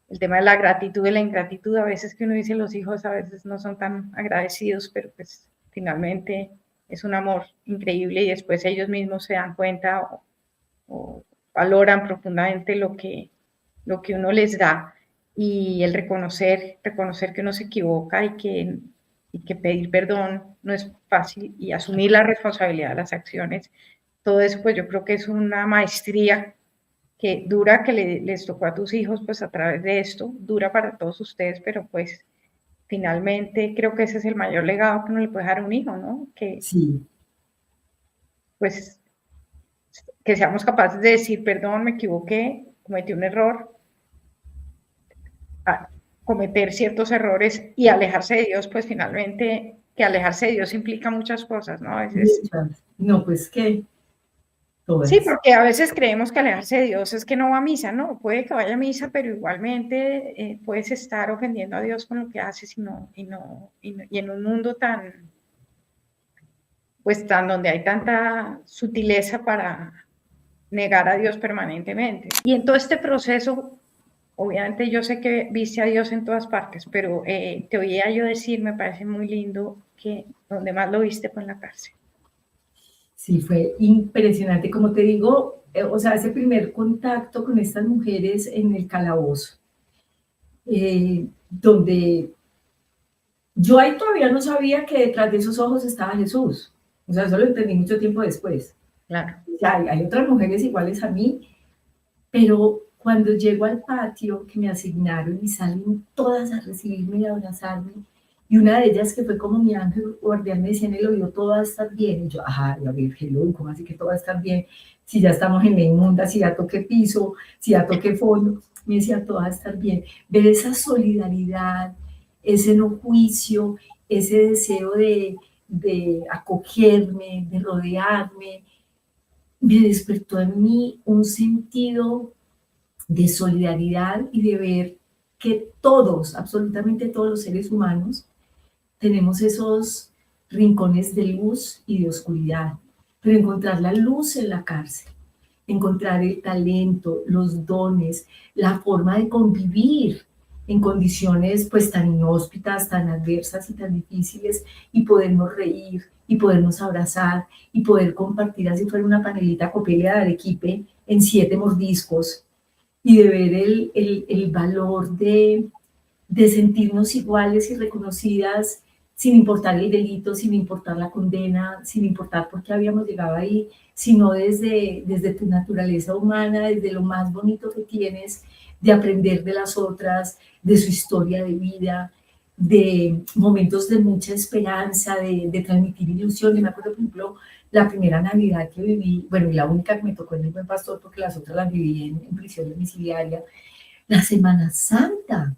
el tema de la gratitud y la ingratitud. A veces que uno dice los hijos a veces no son tan agradecidos, pero pues finalmente es un amor increíble y después ellos mismos se dan cuenta o valoran profundamente lo que uno les da, y el reconocer que uno se equivoca y que pedir perdón no es fácil, y asumir la responsabilidad de las acciones. Todo eso pues yo creo que es una maestría que dura, que les tocó a tus hijos pues a través de esto, dura para todos ustedes, pero pues finalmente creo que ese es el mayor legado que uno le puede dejar a un hijo, ¿no? Que pues que seamos capaces de decir, perdón, me equivoqué, cometí un error, cometer ciertos errores y alejarse de Dios, pues finalmente que alejarse de Dios implica muchas cosas, ¿no? A veces, no, pues que sí, porque a veces creemos que alejarse de Dios es que no va a misa, ¿no? Puede que vaya a misa, pero igualmente puedes estar ofendiendo a Dios con lo que haces y en un mundo tan, pues tan donde hay tanta sutileza para negar a Dios permanentemente. Y en todo este proceso, obviamente yo sé que viste a Dios en todas partes, pero te oía yo decir, me parece muy lindo, que donde más lo viste fue en la cárcel. Sí, fue impresionante, como te digo, o sea, ese primer contacto con estas mujeres en el calabozo, donde yo ahí todavía no sabía que detrás de esos ojos estaba Jesús. O sea, eso lo entendí mucho tiempo después. Claro. O sea, hay otras mujeres iguales a mí, pero cuando llego al patio que me asignaron y salen todas a recibirme y a abrazarme, y una de ellas que fue como mi ángel guardián me decía en el oído, todo va a estar bien. Y yo, ajá, a ver, hello, ¿cómo así que todo va a estar bien? Si ya estamos en la inmunda, si ya toqué piso, si ya toqué fondo, me decía, todo va a estar bien. Ver esa solidaridad, ese no juicio, ese deseo de acogerme, de rodearme, me despertó en mí un sentido de solidaridad y de ver que todos, absolutamente todos los seres humanos, tenemos esos rincones de luz y de oscuridad, pero encontrar la luz en la cárcel, encontrar el talento, los dones, la forma de convivir en condiciones pues tan inhóspitas, tan adversas y tan difíciles, y podernos reír, y podernos abrazar, y poder compartir así fuera una panelita Copelia de Arequipe en 7 mordiscos, y de ver el valor de sentirnos iguales y reconocidas sin importar el delito, sin importar la condena, sin importar por qué habíamos llegado ahí, sino desde tu naturaleza humana, desde lo más bonito que tienes, de aprender de las otras, de su historia de vida, de momentos de mucha esperanza, de transmitir ilusión. Yo me acuerdo, por ejemplo, la primera Navidad que viví, bueno, y la única que me tocó en el Buen Pastor, porque las otras las viví en prisión domiciliaria, la Semana Santa.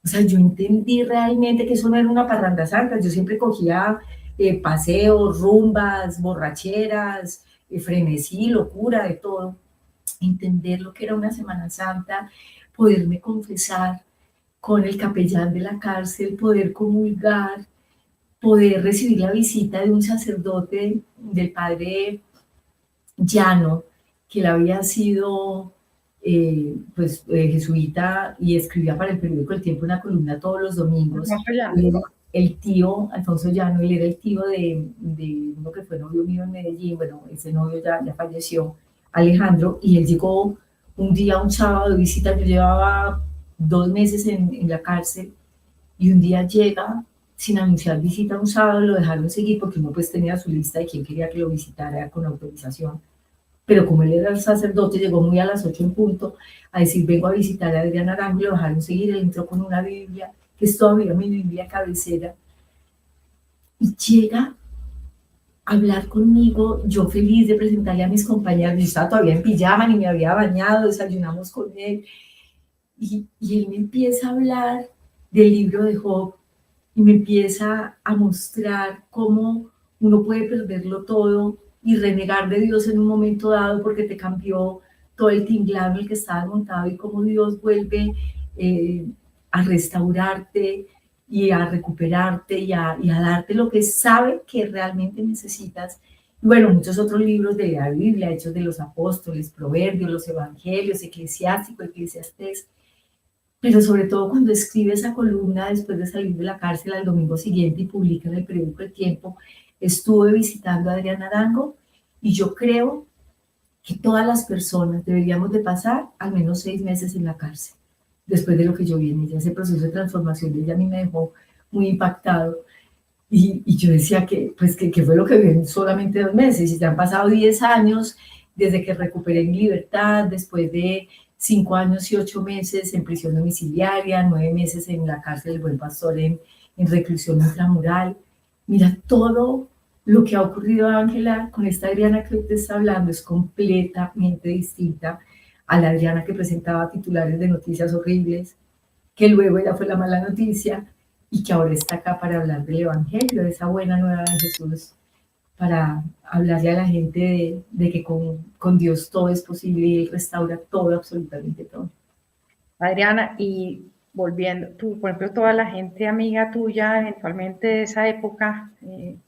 O sea, yo entendí realmente que eso no era una parranda santa. Yo siempre cogía paseos, rumbas, borracheras, frenesí, locura, de todo. Entender lo que era una Semana Santa, poderme confesar con el capellán de la cárcel, poder comulgar, poder recibir la visita de un sacerdote, del padre Llano, que él había sido jesuita y escribía para el periódico El Tiempo una columna todos los domingos. Él era el tío, Alfonso Llano, él era el tío de uno que fue novio mío en Medellín. Bueno, ese novio ya falleció, Alejandro, y él llegó un día, un sábado de visita. Yo llevaba 2 meses en la cárcel, y un día llega sin anunciar visita un sábado, lo dejaron seguir porque uno pues tenía su lista de quién quería que lo visitara con autorización. Pero como él era el sacerdote, llegó muy a las 8 en punto a decir, vengo a visitar a Adrián Arango, y lo dejaron seguir. Él entró con una Biblia, que es todavía mi Biblia cabecera, y llega a hablar conmigo, yo feliz de presentarle a mis compañeros, yo estaba todavía en pijama, ni me había bañado, desayunamos con él, y él me empieza a hablar del libro de Job, y me empieza a mostrar cómo uno puede perderlo todo y renegar de Dios en un momento dado porque te cambió todo el tinglado en el que estabas montado, y cómo Dios vuelve eh, a restaurarte y a recuperarte y a darte lo que sabe que realmente necesitas. Y bueno, muchos otros libros de la Biblia, Hechos de los Apóstoles, Proverbios, los Evangelios, Eclesiástico, Eclesiastés. Pero sobre todo cuando escribe esa columna después de salir de la cárcel al domingo siguiente y publica en el periódico El Tiempo, estuve visitando a Adriana Arango, y yo creo que todas las personas deberíamos de pasar al menos 6 meses en la cárcel, después de lo que yo vi en ella. Ese proceso de transformación de ella a mí me dejó muy impactado, y yo decía que, pues, que fue lo que vi en solamente 2 meses, y ya han pasado 10 años desde que recuperé mi libertad, después de 5 años y 8 meses en prisión domiciliaria, 9 meses en la cárcel del Buen Pastor en reclusión intramural. Mira, todo lo que ha ocurrido, Ángela, con esta Adriana que hoy te está hablando es completamente distinta a la Adriana que presentaba titulares de noticias horribles, que luego ella fue la mala noticia, y que ahora está acá para hablar del Evangelio, de esa buena nueva de Jesús, para hablarle a la gente de que con Dios todo es posible y Él restaura todo, absolutamente todo. Adriana, y volviendo, tú, por ejemplo, toda la gente amiga tuya, eventualmente de esa época,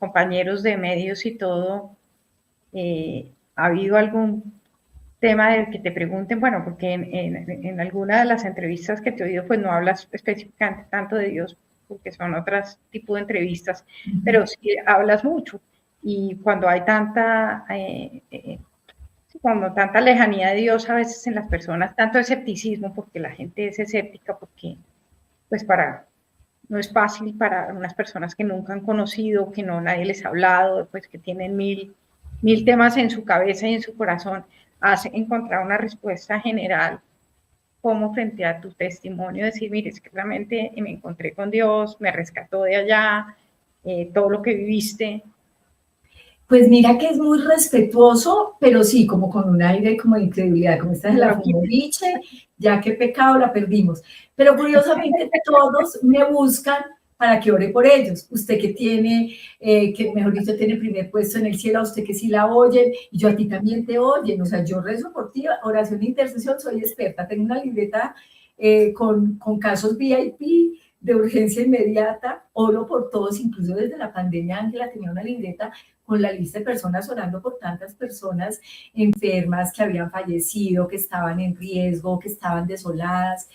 compañeros de medios y todo, ¿ha habido algún tema del que te pregunten? Bueno, porque en alguna de las entrevistas que te he oído, pues no hablas específicamente tanto de Dios, porque son otros tipos de entrevistas, pero sí hablas mucho. Y cuando hay cuando tanta lejanía de Dios a veces en las personas, tanto escepticismo, porque la gente es escéptica, porque pues no es fácil para unas personas que nunca han conocido, que no nadie les ha hablado, pues que tienen mil temas en su cabeza y en su corazón, hace encontrar una respuesta general como frente a tu testimonio, decir, mire, es que realmente me encontré con Dios, me rescató de allá, todo lo que viviste. Pues mira que es muy respetuoso, pero sí, como con un aire como de incredulidad, como esta es la fumoviche, ya que pecado la perdimos. Pero curiosamente todos me buscan para que ore por ellos. Usted que tiene, que mejor dicho, tiene primer puesto en el cielo, a usted que sí la oyen, y yo a ti también te oyen. O sea, yo rezo por ti, oración de intercesión, soy experta, tengo una libreta con casos VIP de urgencia inmediata, oro por todos, incluso desde la pandemia Ángela tenía una libreta con la lista de personas orando por tantas personas enfermas que habían fallecido, que estaban en riesgo, que estaban desoladas.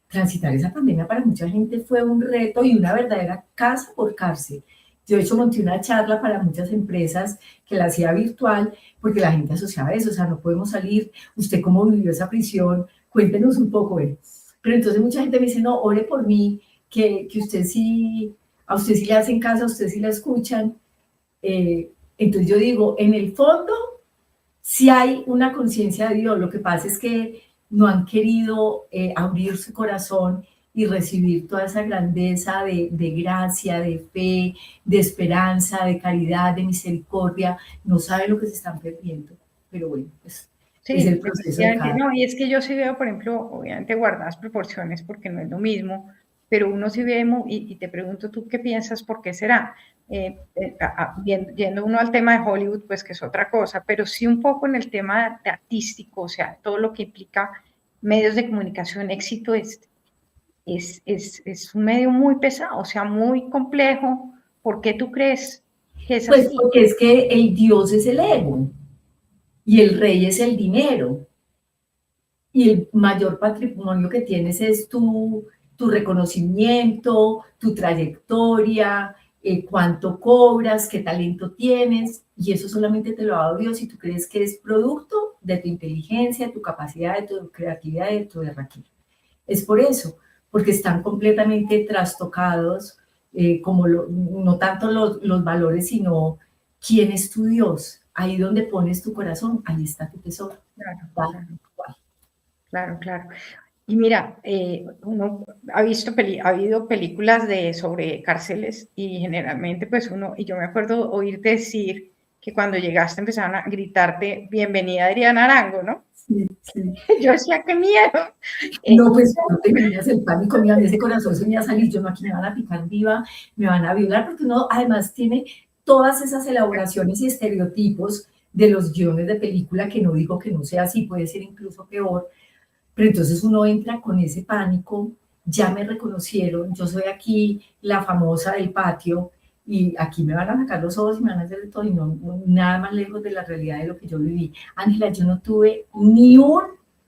Transitar esa pandemia para mucha gente fue un reto y una verdadera casa por cárcel. Yo de hecho monté una charla para muchas empresas que la hacía virtual porque la gente asociaba eso, o sea, no podemos salir, usted cómo vivió esa prisión, cuéntenos un poco, ¿eh? Pero entonces mucha gente me dice, no, ore por mí, que usted sí, a usted sí le hacen caso, a usted sí la escuchan. Entonces yo digo, en el fondo, sí hay una conciencia de Dios, lo que pasa es que no han querido abrir su corazón y recibir toda esa grandeza de gracia, de fe, de esperanza, de caridad, de misericordia. No saben lo que se están perdiendo, pero bueno, pues Sí, es el proceso de cada. no, y es que yo sí veo, por ejemplo, obviamente guardadas proporciones porque no es lo mismo, pero uno sí ve, y te pregunto tú qué piensas, por qué será. Yendo uno al tema de Hollywood, pues que es otra cosa, pero sí un poco en el tema de artístico, o sea, todo lo que implica medios de comunicación, éxito es un medio muy pesado, o sea, muy complejo. ¿Por qué tú crees que es Pues así? porque es que el Dios es el ego y el rey es el dinero. Y el mayor patrimonio que tienes es tu reconocimiento, tu trayectoria, cuánto cobras, qué talento tienes, y eso solamente te lo ha dado Dios y tú crees que es producto de tu inteligencia, de tu capacidad, de tu creatividad, de tu derraquera. Es por eso, porque están completamente trastocados, no tanto los valores, sino quién es tu Dios. Ahí donde pones tu corazón, ahí está tu tesoro. Claro, Tal claro. cual. Claro, claro. Y mira, uno ha visto, ha habido películas sobre cárceles y generalmente pues uno, y yo me acuerdo oírte decir que cuando llegaste empezaron a gritarte, bienvenida Adriana Arango, ¿no? Sí, sí. Yo decía, qué miedo. No, pues no te imaginas el pánico, mira, ese corazón se me va a salir, yo no, aquí me van a picar viva, me van a violar, porque uno además tiene todas esas elaboraciones y estereotipos de los guiones de película, que no digo que no sea así, puede ser incluso peor, pero entonces uno entra con ese pánico, ya me reconocieron, yo soy aquí la famosa del patio, y aquí me van a sacar los ojos y me van a hacer de todo, y no, nada más lejos de la realidad de lo que yo viví. Ángela, yo no tuve ni un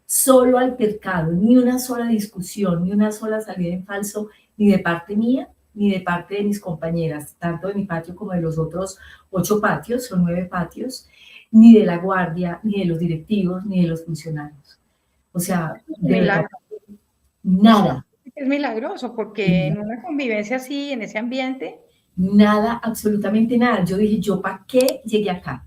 solo altercado, ni una sola discusión, ni una sola salida en falso, ni de parte mía, ni de parte de mis compañeras, tanto de mi patio como de los otros 8 patios, son 9 patios, ni de la guardia, ni de los directivos, ni de los funcionarios. O sea, de verdad, nada. Es milagroso porque en una convivencia así, en ese ambiente. Nada, absolutamente nada. Yo dije, ¿yo para qué llegué acá?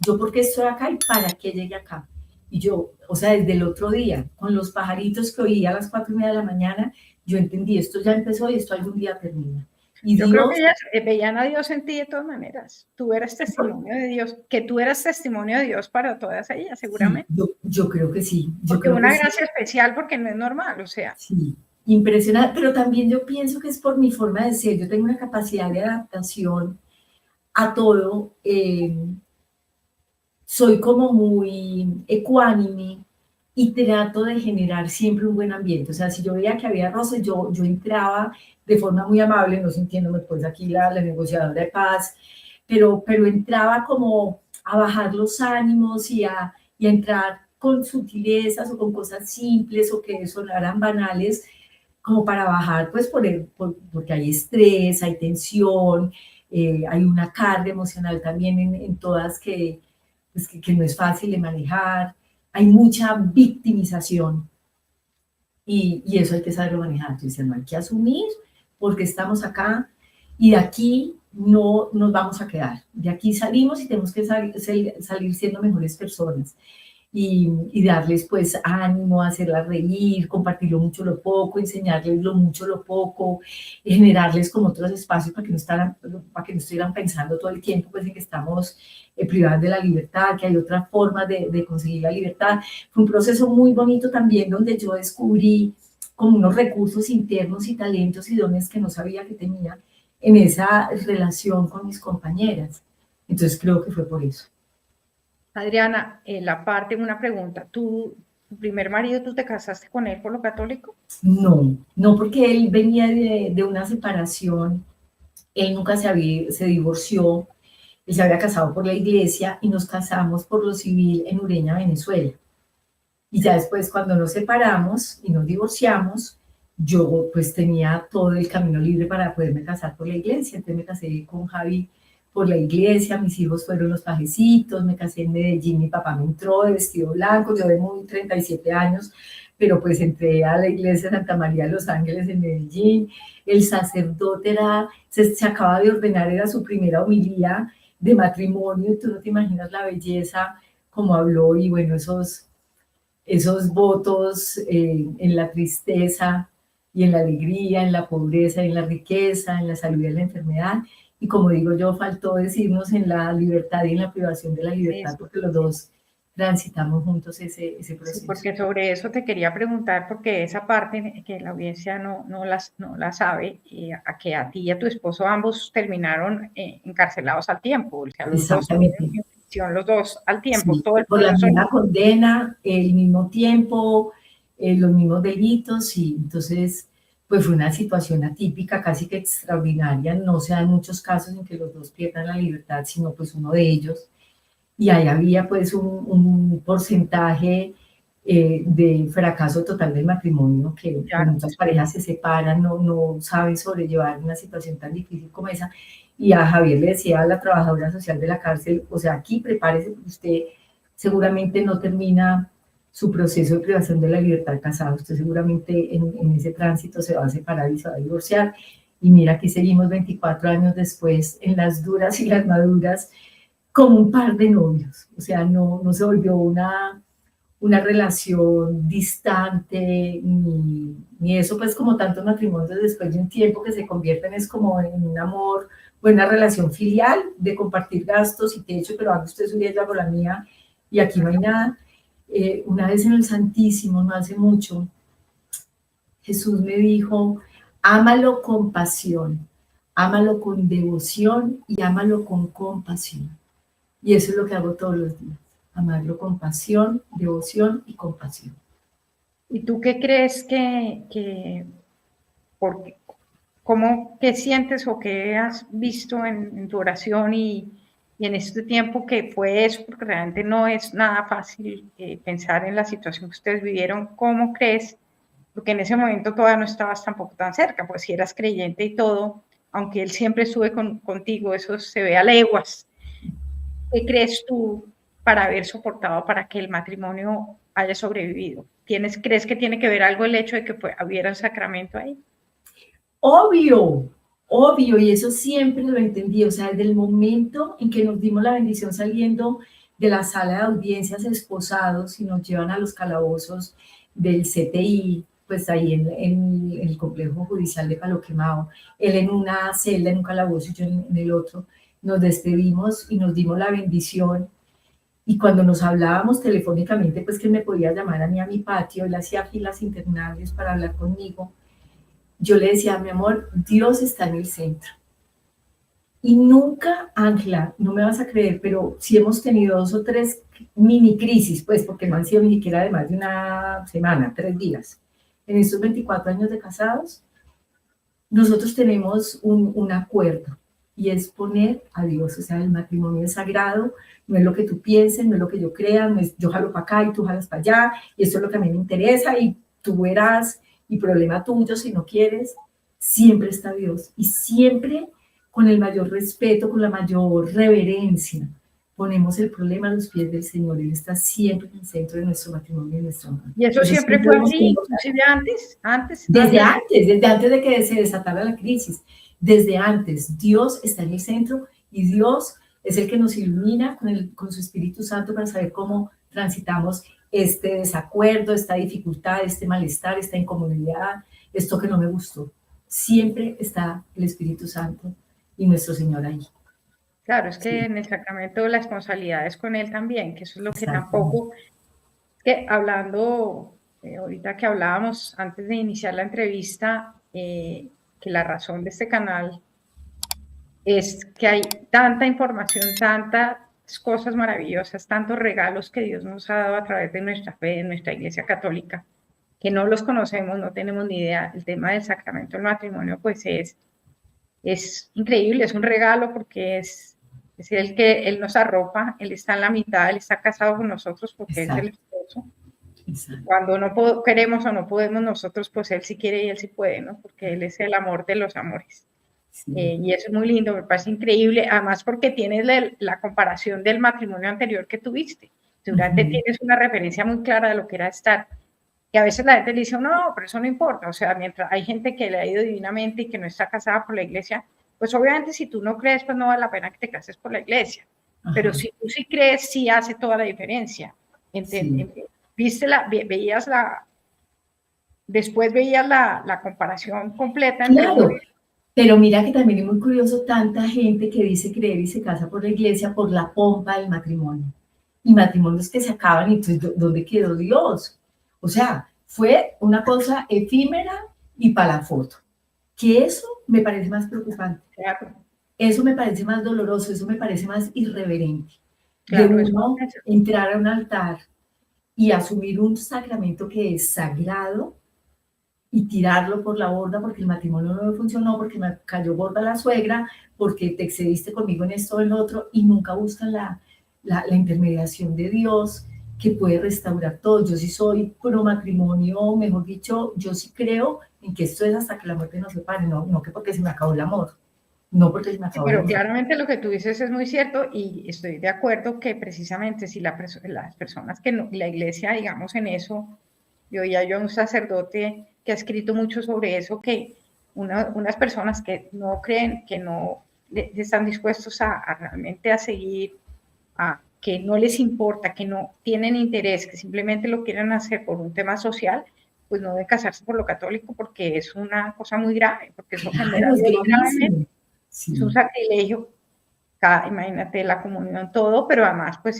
¿Yo por qué estoy acá y para qué llegué acá? Y yo, o sea, desde el otro día, con los pajaritos que oí a las 4:30 de la mañana, yo entendí, esto ya empezó y esto algún día termina. Y yo Dios, creo que ellas veían a Dios en ti de todas maneras. Tú eras testimonio de Dios, que tú eras testimonio de Dios para todas ellas, seguramente. Sí, yo creo que sí. Yo porque creo una que gracia especial, porque no es normal, o sea. Sí, impresionante, pero también yo pienso que es por mi forma de ser. Yo tengo una capacidad de adaptación a todo. Soy como muy ecuánime y trato de generar siempre un buen ambiente. O sea, si yo veía que había roces, yo entraba de forma muy amable, no sintiéndome pues aquí la negociadora de paz, pero entraba como a bajar los ánimos y a entrar con sutilezas o con cosas simples o que sonaran banales, como para bajar, pues porque hay estrés, hay tensión, hay una carga emocional también en todas pues que no es fácil de manejar, hay mucha victimización y eso hay que saberlo manejar. Entonces, no hay que asumir porque estamos acá y de aquí no nos vamos a quedar. De aquí salimos y tenemos que salir siendo mejores personas y darles pues ánimo, hacerlas reír, compartirlo mucho lo poco, enseñarles lo mucho lo poco, generarles como otros espacios para que no estuvieran pensando todo el tiempo pues en que estamos privadas de la libertad, que hay otras formas de conseguir la libertad. Fue un proceso muy bonito también donde yo descubrí como unos recursos internos y talentos y dones que no sabía que tenía en esa relación con mis compañeras. Entonces creo que fue por eso. Adriana, una pregunta. ¿Tu primer marido, tú te casaste con él por lo católico? No, porque él venía de una separación, él nunca se divorció, él se había casado por la iglesia y nos casamos por lo civil en Ureña, Venezuela. Y ya después cuando nos separamos y nos divorciamos, yo pues tenía todo el camino libre para poderme casar por la iglesia. Entonces me casé con Javi por la iglesia, mis hijos fueron los pajecitos, me casé en Medellín, mi papá me entró de vestido blanco, yo de muy 37 años, pero pues entré a la iglesia de Santa María de los Ángeles en Medellín, el sacerdote se acaba de ordenar, era su primera homilía de matrimonio, y tú no te imaginas la belleza como habló, y bueno, esos votos en la tristeza y en la alegría, en la pobreza, en la riqueza, en la salud y en la enfermedad. Y como digo yo, faltó decirnos en la libertad y en la privación de la libertad, porque los dos transitamos juntos ese proceso. Sí, porque sobre eso te quería preguntar, porque esa parte que la audiencia no la sabe, que a ti y a tu esposo ambos terminaron encarcelados al tiempo, o sea, los dos al tiempo, sí, todo el por la misma condena, el mismo tiempo, los mismos delitos, y entonces pues fue una situación atípica, casi que extraordinaria. No se dan muchos casos en que los dos pierdan la libertad, sino pues uno de ellos. Y ahí había pues un porcentaje de fracaso total del matrimonio, que claro, muchas parejas se separan, no saben sobrellevar una situación tan difícil como esa. Y a Javier le decía a la trabajadora social de la cárcel, o sea, aquí prepárese, porque usted seguramente no termina su proceso de privación de la libertad casado, usted seguramente en ese tránsito se va a separar y se va a divorciar. Y mira, aquí seguimos 24 años después, en las duras y las maduras, como un par de novios. O sea, no se volvió una relación distante, ni eso, pues como tantos matrimonios después de un tiempo que se convierten es como en un amor, buena relación filial, de compartir gastos y techo, pero haga usted su vida, yo hago la mía, y aquí no hay nada. Una vez en el Santísimo, no hace mucho, Jesús me dijo, ámalo con pasión, ámalo con devoción y ámalo con compasión. Y eso es lo que hago todos los días, amarlo con pasión, devoción y compasión. ¿Y tú qué crees porque, qué sientes o qué has visto en tu oración y en este tiempo que fue eso? Porque realmente no es nada fácil pensar en la situación que ustedes vivieron. ¿Cómo crees? Porque en ese momento todavía no estabas tampoco tan cerca, pues si eras creyente y todo, aunque él siempre estuve contigo, eso se ve a leguas. ¿Qué crees tú para haber soportado para que el matrimonio haya sobrevivido? ¿Crees que tiene que ver algo el hecho de que hubiera un sacramento ahí? Obvio, obvio, y eso siempre lo entendí, o sea, desde el momento en que nos dimos la bendición saliendo de la sala de audiencias esposados y nos llevan a los calabozos del CTI, pues ahí en el complejo judicial de Palo Quemado, él en una celda, en un calabozo y yo en el otro, nos despedimos y nos dimos la bendición. Y cuando nos hablábamos telefónicamente, pues que me podía llamar a mí a mi patio, él hacía filas interminables para hablar conmigo. Yo le decía, mi amor, Dios está en el centro. Y nunca, Ángela, no me vas a creer, pero sí hemos tenido 2 o 3 mini crisis, pues, porque no han sido ni siquiera de más de una semana, 3 días. En estos 24 años de casados, nosotros tenemos un acuerdo y es poner a Dios, o sea, el matrimonio es sagrado, no es lo que tú pienses, no es lo que yo crea, no es yo jalo para acá y tú jalas para allá, y esto es lo que a mí me interesa y tú verás, y problema tuyo si no quieres, siempre está Dios y siempre con el mayor respeto, con la mayor reverencia, ponemos el problema a los pies del Señor. Él está siempre en el centro de nuestro matrimonio y de nuestro amor. ¿Y eso siempre fue así, inclusive antes? Desde antes de que se desatara la crisis, desde antes, Dios está en el centro y Dios es el que nos ilumina con su Espíritu Santo para saber cómo transitamos este desacuerdo, esta dificultad, este malestar, esta incomodidad, esto que no me gustó. Siempre está el Espíritu Santo y nuestro Señor ahí. Claro, es que sí. En el sacramento la responsabilidad es con Él también, que eso es lo que tampoco, que hablando, ahorita que hablábamos antes de iniciar la entrevista, que la razón de este canal es que hay tanta información, tantas cosas maravillosas, tantos regalos que Dios nos ha dado a través de nuestra fe, de nuestra Iglesia Católica, que no los conocemos, no tenemos ni idea. El tema del sacramento del matrimonio, pues es increíble, es un regalo porque es el que Él nos arropa, Él está en la mitad, Él está casado con nosotros porque Él es el esposo. Exacto. Cuando no queremos o no podemos nosotros, pues Él sí quiere y Él sí puede, ¿no? Porque Él es el amor de los amores. Sí. Y eso es muy lindo, me parece increíble, además porque tienes la comparación del matrimonio anterior que tuviste. Durante tienes una referencia muy clara de lo que era estar. Y a veces la gente le dice, no, pero eso no importa. O sea, mientras hay gente que le ha ido divinamente y que no está casada por la iglesia, pues obviamente si tú no crees, pues no vale la pena que te cases por la iglesia. Ajá. Pero si tú sí crees, sí hace toda la diferencia. Sí. Después veías la comparación completa. Claro, pero mira que también es muy curioso tanta gente que dice creer y se casa por la iglesia por la pompa del matrimonio. Y matrimonios que se acaban y entonces, ¿dónde quedó Dios? O sea, fue una cosa efímera y para la foto. Que eso me parece más preocupante. Claro. Eso me parece más doloroso, eso me parece más irreverente. Claro, de uno entrar a un altar y asumir un sacramento que es sagrado y tirarlo por la borda porque el matrimonio no me funcionó, porque me cayó gorda la suegra, porque te excediste conmigo en esto o en lo otro, y nunca buscan la intermediación de Dios que puede restaurar todo. Yo sí soy pro matrimonio, mejor dicho, yo sí creo en que esto es hasta que la muerte nos separe, no que porque se me acabó el amor, no porque se me acabó el amor. Pero claramente lo que tú dices es muy cierto y estoy de acuerdo que precisamente si las personas que no, la iglesia, digamos en eso, yo a un sacerdote que ha escrito mucho sobre eso, que unas personas que no creen, que no están dispuestos a realmente a seguir, a que no les importa, que no tienen interés, que simplemente lo quieren hacer por un tema social, pues no deben casarse por lo católico porque es una cosa muy grave, porque es ofender a Claro, es Dios gravísimo. gravemente, es un Sí, sacrilegio, imagínate la comunión, todo, pero además pues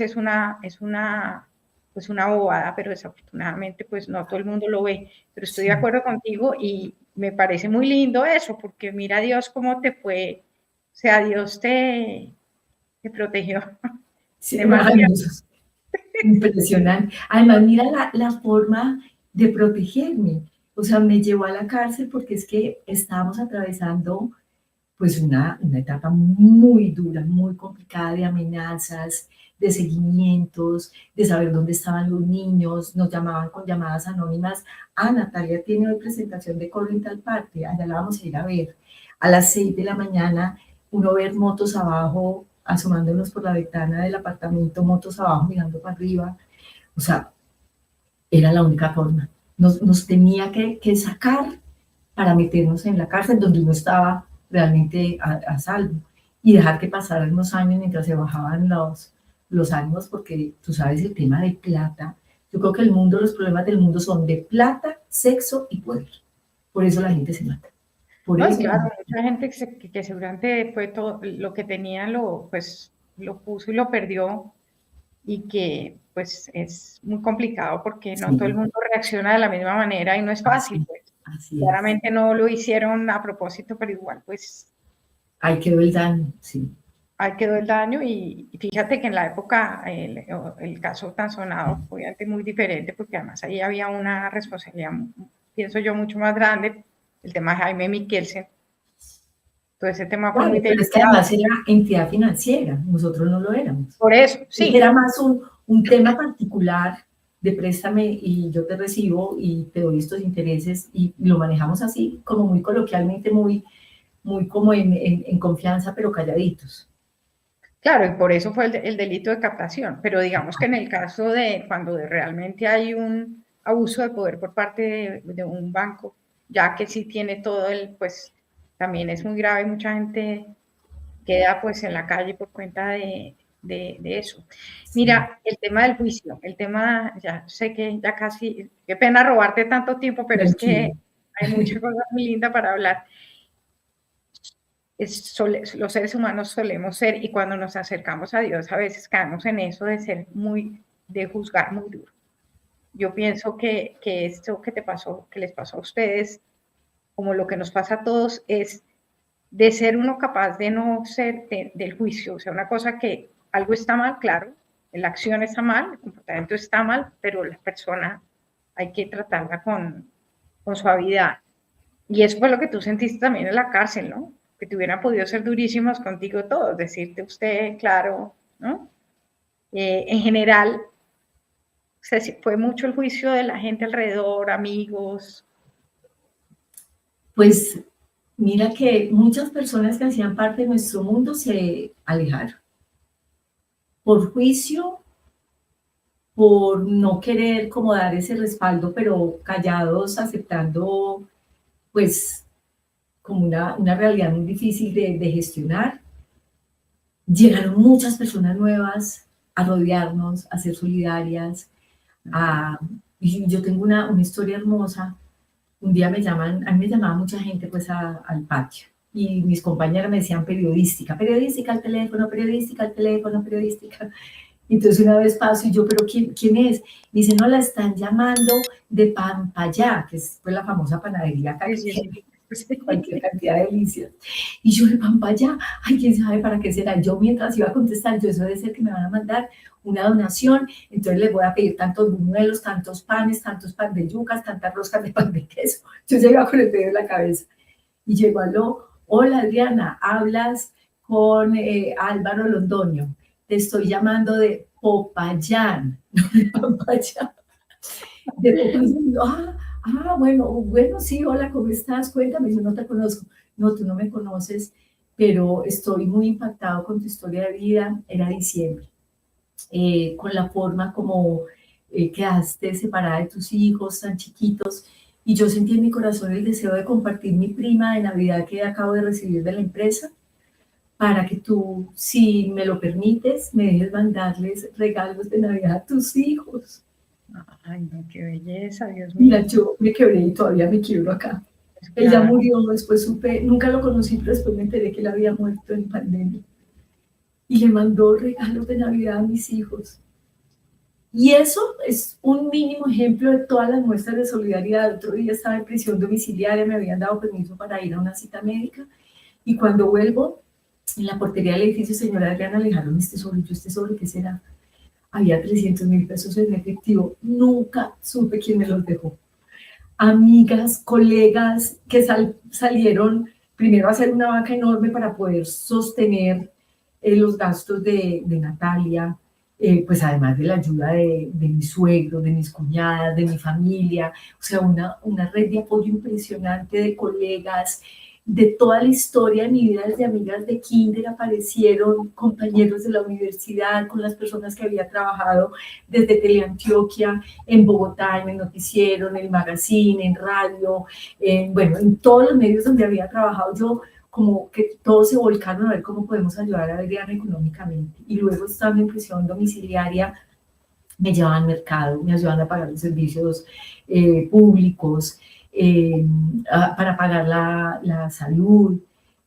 pues una bobada, pero desafortunadamente pues no todo el mundo lo ve, pero estoy de sí, acuerdo contigo y me parece muy lindo eso, porque mira Dios cómo te fue, o sea, Dios te protegió sí, demasiado. maravilloso. Impresionante. Además, mira la forma de protegerme. O sea, me llevó a la cárcel porque es que estábamos atravesando pues una etapa muy dura, muy complicada de amenazas, de seguimientos, de saber dónde estaban los niños. Nos llamaban con llamadas anónimas. Ah, Natalia tiene hoy presentación de coro en tal parte, allá la vamos a ir a ver. A las 6 de la mañana, uno ver motos abajo, asomándonos por la ventana del apartamento, motos abajo mirando para arriba. O sea, era la única forma. Nos tenía que sacar para meternos en la cárcel donde uno estaba realmente a salvo y dejar que pasaran los años mientras se bajaban los ánimos, porque tú sabes el tema de plata. Yo creo que el mundo, los problemas del mundo son de plata, sexo y poder. Por eso la gente se mata. Por No, y eso la claro, gente... mucha gente que seguramente fue todo lo que tenía, pues, lo puso y lo perdió, y que pues es muy complicado porque no todo el Sí, mundo reacciona de la misma manera y no es fácil, así, pues. así es. Claramente no lo hicieron a propósito, pero igual pues Ahí quedó el daño, sí. ahí quedó el daño y fíjate que en la época el caso tan sonado fue obviamente muy diferente porque además ahí había una responsabilidad, pienso yo, mucho más grande, el tema de Jaime Mikkelsen, todo ese tema fue muy Claro, pero es que delicado. además era entidad financiera, nosotros no lo éramos. Por eso, Era sí, más un tema particular de préstame y yo te recibo y te doy estos intereses y lo manejamos así, como muy coloquialmente, muy como en confianza, pero calladitos. claro, y por eso fue el delito de captación, pero digamos que en el caso de cuando realmente hay un abuso de poder por parte de un banco, ya que sí tiene todo pues también es muy grave, mucha gente queda pues en la calle por cuenta de eso. Sí. Mira, el tema del juicio, el tema, ya sé que ya casi, qué pena robarte tanto tiempo, pero es que Tranquilo. hay mucha cosa muy linda para hablar. Los seres humanos solemos ser, y cuando nos acercamos a Dios, a veces caemos en eso de ser de juzgar muy duro. Yo pienso que esto que te pasó, que les pasó a ustedes, como lo que nos pasa a todos, es de ser uno capaz de no ser del juicio. O sea, una cosa que algo está mal, claro, la acción está mal, el comportamiento está mal, pero la persona hay que tratarla con suavidad. Y eso fue lo que tú sentiste también en la cárcel, ¿no? Que te hubieran podido ser durísimos contigo todos, decirte usted, claro, ¿no? En general, fue mucho el juicio de la gente alrededor, amigos. Pues mira que muchas personas que hacían parte de nuestro mundo se alejaron por juicio, por no querer como dar ese respaldo, pero callados, aceptando pues como una realidad muy difícil de gestionar. Llegaron muchas personas nuevas a rodearnos, a ser solidarias. A, y yo tengo una historia hermosa. Un día me llaman, a mí me llamaba mucha gente pues al patio y mis compañeras me decían periodística, periodística al teléfono, periodística al teléfono, periodística. Entonces una vez paso y yo, pero ¿quién es? Me dice, no, la están llamando de Pampayá, que es pues la famosa panadería acá Sí, que sí, sí. tiene cualquier cantidad de delicias. Y yo de Pampayá, ay, quién sabe para qué será. Yo mientras iba a contestar, yo eso debe ser que me van a mandar una donación, entonces les voy a pedir tantos buñuelos, tantos pan de yucas, tantas roscas de pan de queso. Yo ya iba con el dedo en la cabeza. Y llegó aló, hola Adriana, hablas con Álvaro Londoño, te estoy llamando de Popayán, no de Pampayán, de Popayán. Bueno, sí, hola, ¿cómo estás? Cuéntame, yo no te conozco. No, tú no me conoces, pero estoy muy impactado con tu historia de vida. Era diciembre, con la forma como quedaste separada de tus hijos tan chiquitos. Y yo sentí en mi corazón el deseo de compartir mi prima de Navidad que acabo de recibir de la empresa para que tú, si me lo permites, me dejes mandarles regalos de Navidad a tus hijos. Ay, no, qué belleza, Dios mío. Mira, yo me quebré y todavía me quiebro acá. Pues Ella claro. murió, después supe, nunca lo conocí, pero después me enteré que él había muerto en pandemia. Y le mandó regalos de Navidad a mis hijos. Y eso es un mínimo ejemplo de todas las muestras de solidaridad. Otro día estaba en prisión domiciliaria, me habían dado permiso para ir a una cita médica. Y cuando vuelvo, en la portería del edificio, señora Adriana, le dejaron este sobre, ¿qué será? Había 300.000 pesos en efectivo. Nunca supe quién me los dejó. Amigas, colegas que salieron primero a hacer una vaca enorme para poder sostener los gastos de Natalia, pues además de la ayuda de mis suegros, de mis cuñadas, de mi familia, o sea, una red de apoyo impresionante de colegas, de toda la historia de mi vida, desde amigas de kinder aparecieron, compañeros de la universidad, con las personas que había trabajado desde Teleantioquia, en Bogotá, en el noticiero, en el magazine, en radio, bueno, en todos los medios donde había trabajado yo, como que todos se volcaron a ver cómo podemos ayudar a Adriana económicamente. Y luego, estando en prisión domiciliaria, me llevaban al mercado, me ayudaban a pagar los servicios públicos, para pagar la salud,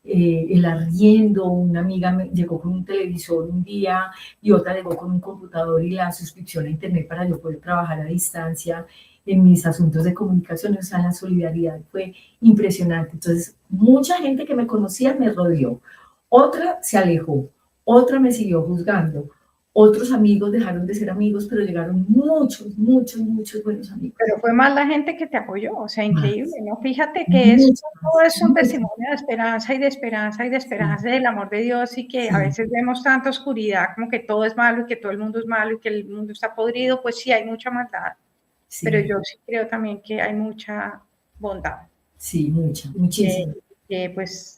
el arriendo. Una amiga llegó con un televisor un día y otra llegó con un computador y la suscripción a internet para yo poder trabajar a distancia en mis asuntos de comunicación. O sea, la solidaridad fue impresionante. Entonces, mucha gente que me conocía me rodeó, otra se alejó, otra me siguió juzgando, otros amigos dejaron de ser amigos, pero llegaron muchos, muchos, muchos buenos amigos. Pero fue más la gente que te apoyó, o sea, increíble, ¿no? Fíjate que todo es un testimonio de esperanza y de esperanza y de esperanza del amor de Dios, y que a veces vemos tanta oscuridad, como que todo es malo y que todo el mundo es malo y que el mundo está podrido. Pues sí, hay mucha maldad, pero yo sí creo también que hay mucha bondad. Sí, mucha, muchísima. Pues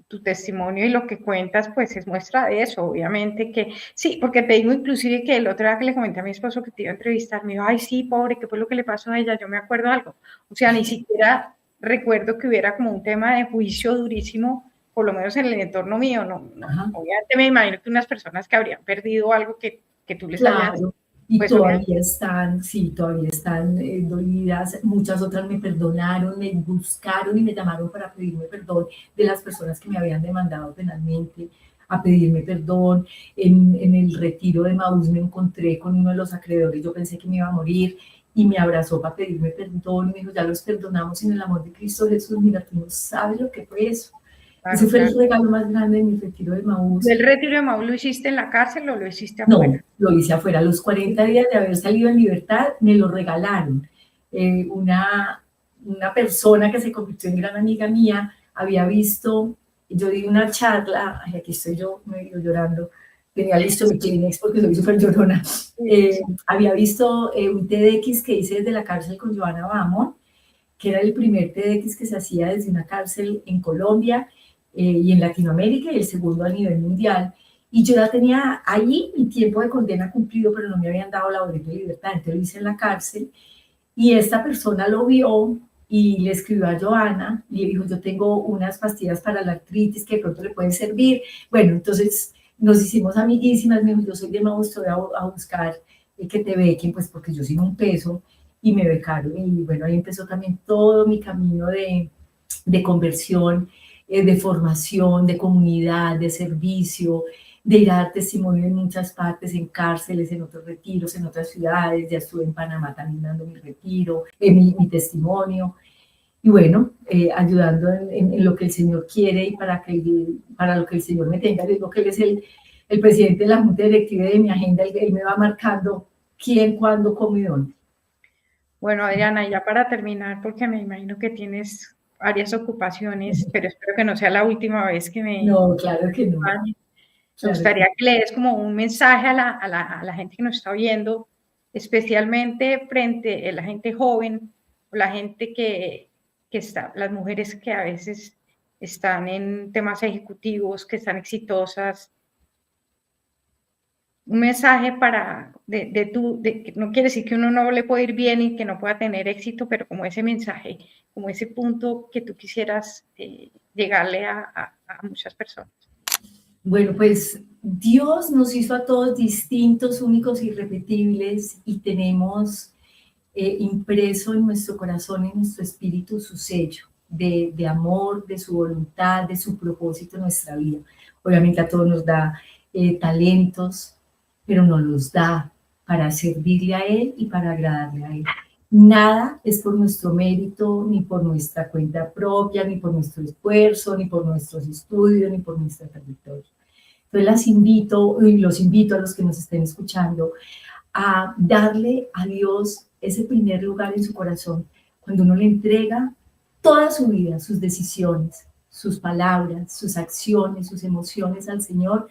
tu testimonio y lo que cuentas, pues es muestra de eso, obviamente. Que sí, porque te digo inclusive que el otro día que le comenté a mi esposo que te iba a entrevistar, me dijo, ay, sí, pobre, ¿qué fue lo que le pasó a ella? Yo me acuerdo algo. O sea, ni siquiera recuerdo que hubiera como un tema de juicio durísimo, por lo menos en el entorno mío. No, obviamente me imagino que unas personas que habrían perdido algo que tú les hayas... Y pues todavía están, sí, todavía están dolidas. Muchas otras me perdonaron, me buscaron y me llamaron para pedirme perdón, de las personas que me habían demandado penalmente, a pedirme perdón. En el retiro de Maús me encontré con uno de los acreedores, yo pensé que me iba a morir, y me abrazó para pedirme perdón y me dijo, ya los perdonamos en el amor de Cristo Jesús. Mira, tú no sabes lo que fue eso. Claro, ese fue el regalo más grande de mi retiro de Maús. ¿El retiro de Maús lo hiciste en la cárcel o lo hiciste afuera? No, lo hice afuera. A los 40 días de haber salido en libertad, me lo regalaron. Una persona que se convirtió en gran amiga mía había visto, yo di una charla, ay, aquí estoy yo medio llorando, tenía listo mi Kleenex porque soy súper llorona. Había visto un TEDx que hice desde la cárcel con Joana Bamón, que era el primer TEDx que se hacía desde una cárcel en Colombia y en Latinoamérica, y el segundo a nivel mundial. Y yo ya tenía allí mi tiempo de condena cumplido, pero no me habían dado la orden de libertad, entonces lo hice en la cárcel. Y esta persona lo vio y le escribió a Joana y le dijo, yo tengo unas pastillas para la artritis que de pronto le pueden servir. Bueno, entonces nos hicimos amiguísimas. Me dijo, yo soy de Maús, voy a buscar que te bequen, pues porque yo sin un peso, y me becaron. Y bueno, ahí empezó también todo mi camino de conversión, de formación, de comunidad, de servicio, de ir a dar testimonio en muchas partes, en cárceles, en otros retiros, en otras ciudades. Ya estuve en Panamá también dando mi retiro, mi testimonio. Y bueno, ayudando en lo que el Señor quiere y para lo que el Señor me tenga. Digo que Él es el presidente de la Junta Directiva de mi agenda. Él me va marcando quién, cuándo, cómo y dónde. Bueno, Adriana, ya para terminar, porque me imagino que tienes varias ocupaciones, pero espero que no sea la última vez que me... No, claro que no. Me gustaría que le des como un mensaje a la gente que nos está viendo, especialmente frente a la gente joven, o la gente que está, las mujeres que a veces están en temas ejecutivos, que están exitosas. Un mensaje que no quiere decir que uno no le puede ir bien y que no pueda tener éxito, pero como ese mensaje, como ese punto que tú quisieras llegarle a muchas personas. Bueno, pues Dios nos hizo a todos distintos, únicos, irrepetibles y tenemos impreso en nuestro corazón, en nuestro espíritu, su sello de amor, de su voluntad, de su propósito en nuestra vida. Obviamente a todos nos da talentos, pero nos los da para servirle a Él y para agradarle a Él. Nada es por nuestro mérito, ni por nuestra cuenta propia, ni por nuestro esfuerzo, ni por nuestros estudios, ni por nuestra trayectoria. Entonces las invito y los invito a los que nos estén escuchando a darle a Dios ese primer lugar en su corazón, cuando uno le entrega toda su vida, sus decisiones, sus palabras, sus acciones, sus emociones al Señor.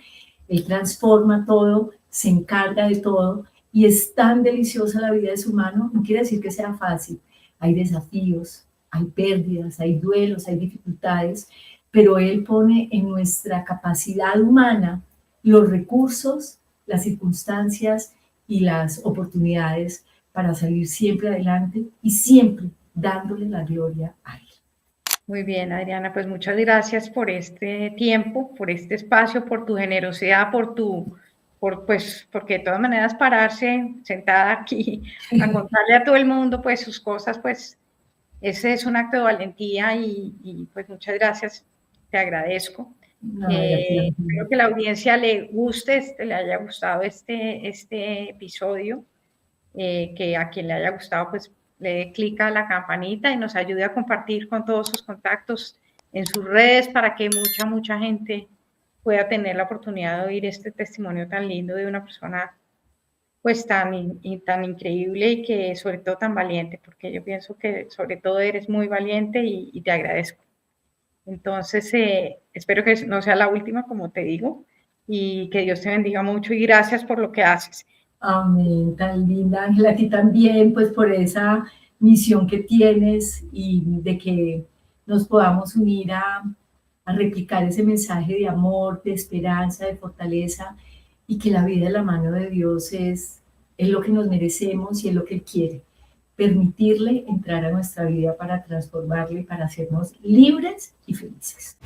Él transforma todo, se encarga de todo y es tan deliciosa la vida de su mano. No quiere decir que sea fácil, hay desafíos, hay pérdidas, hay duelos, hay dificultades, pero Él pone en nuestra capacidad humana los recursos, las circunstancias y las oportunidades para salir siempre adelante y siempre dándole la gloria a Él. Muy bien, Adriana, pues muchas gracias por este tiempo, por este espacio, por tu generosidad, porque de todas maneras pararse sentada aquí a contarle a todo el mundo pues sus cosas, pues ese es un acto de valentía y pues muchas gracias, te agradezco. No, Espero que la audiencia le guste, le haya gustado este episodio, que a quien le haya gustado pues le dé clic a la campanita y nos ayude a compartir con todos sus contactos en sus redes para que mucha gente pueda tener la oportunidad de oír este testimonio tan lindo de una persona pues tan increíble y que sobre todo tan valiente, porque yo pienso que sobre todo eres muy valiente y te agradezco. Entonces, espero que no sea la última, como te digo, y que Dios te bendiga mucho y gracias por lo que haces. Amén, tan linda, Ángela, a ti también, pues por esa misión que tienes y de que nos podamos unir a replicar ese mensaje de amor, de esperanza, de fortaleza y que la vida de la mano de Dios es lo que nos merecemos y es lo que Él quiere. Permitirle entrar a nuestra vida para transformarle, para hacernos libres y felices.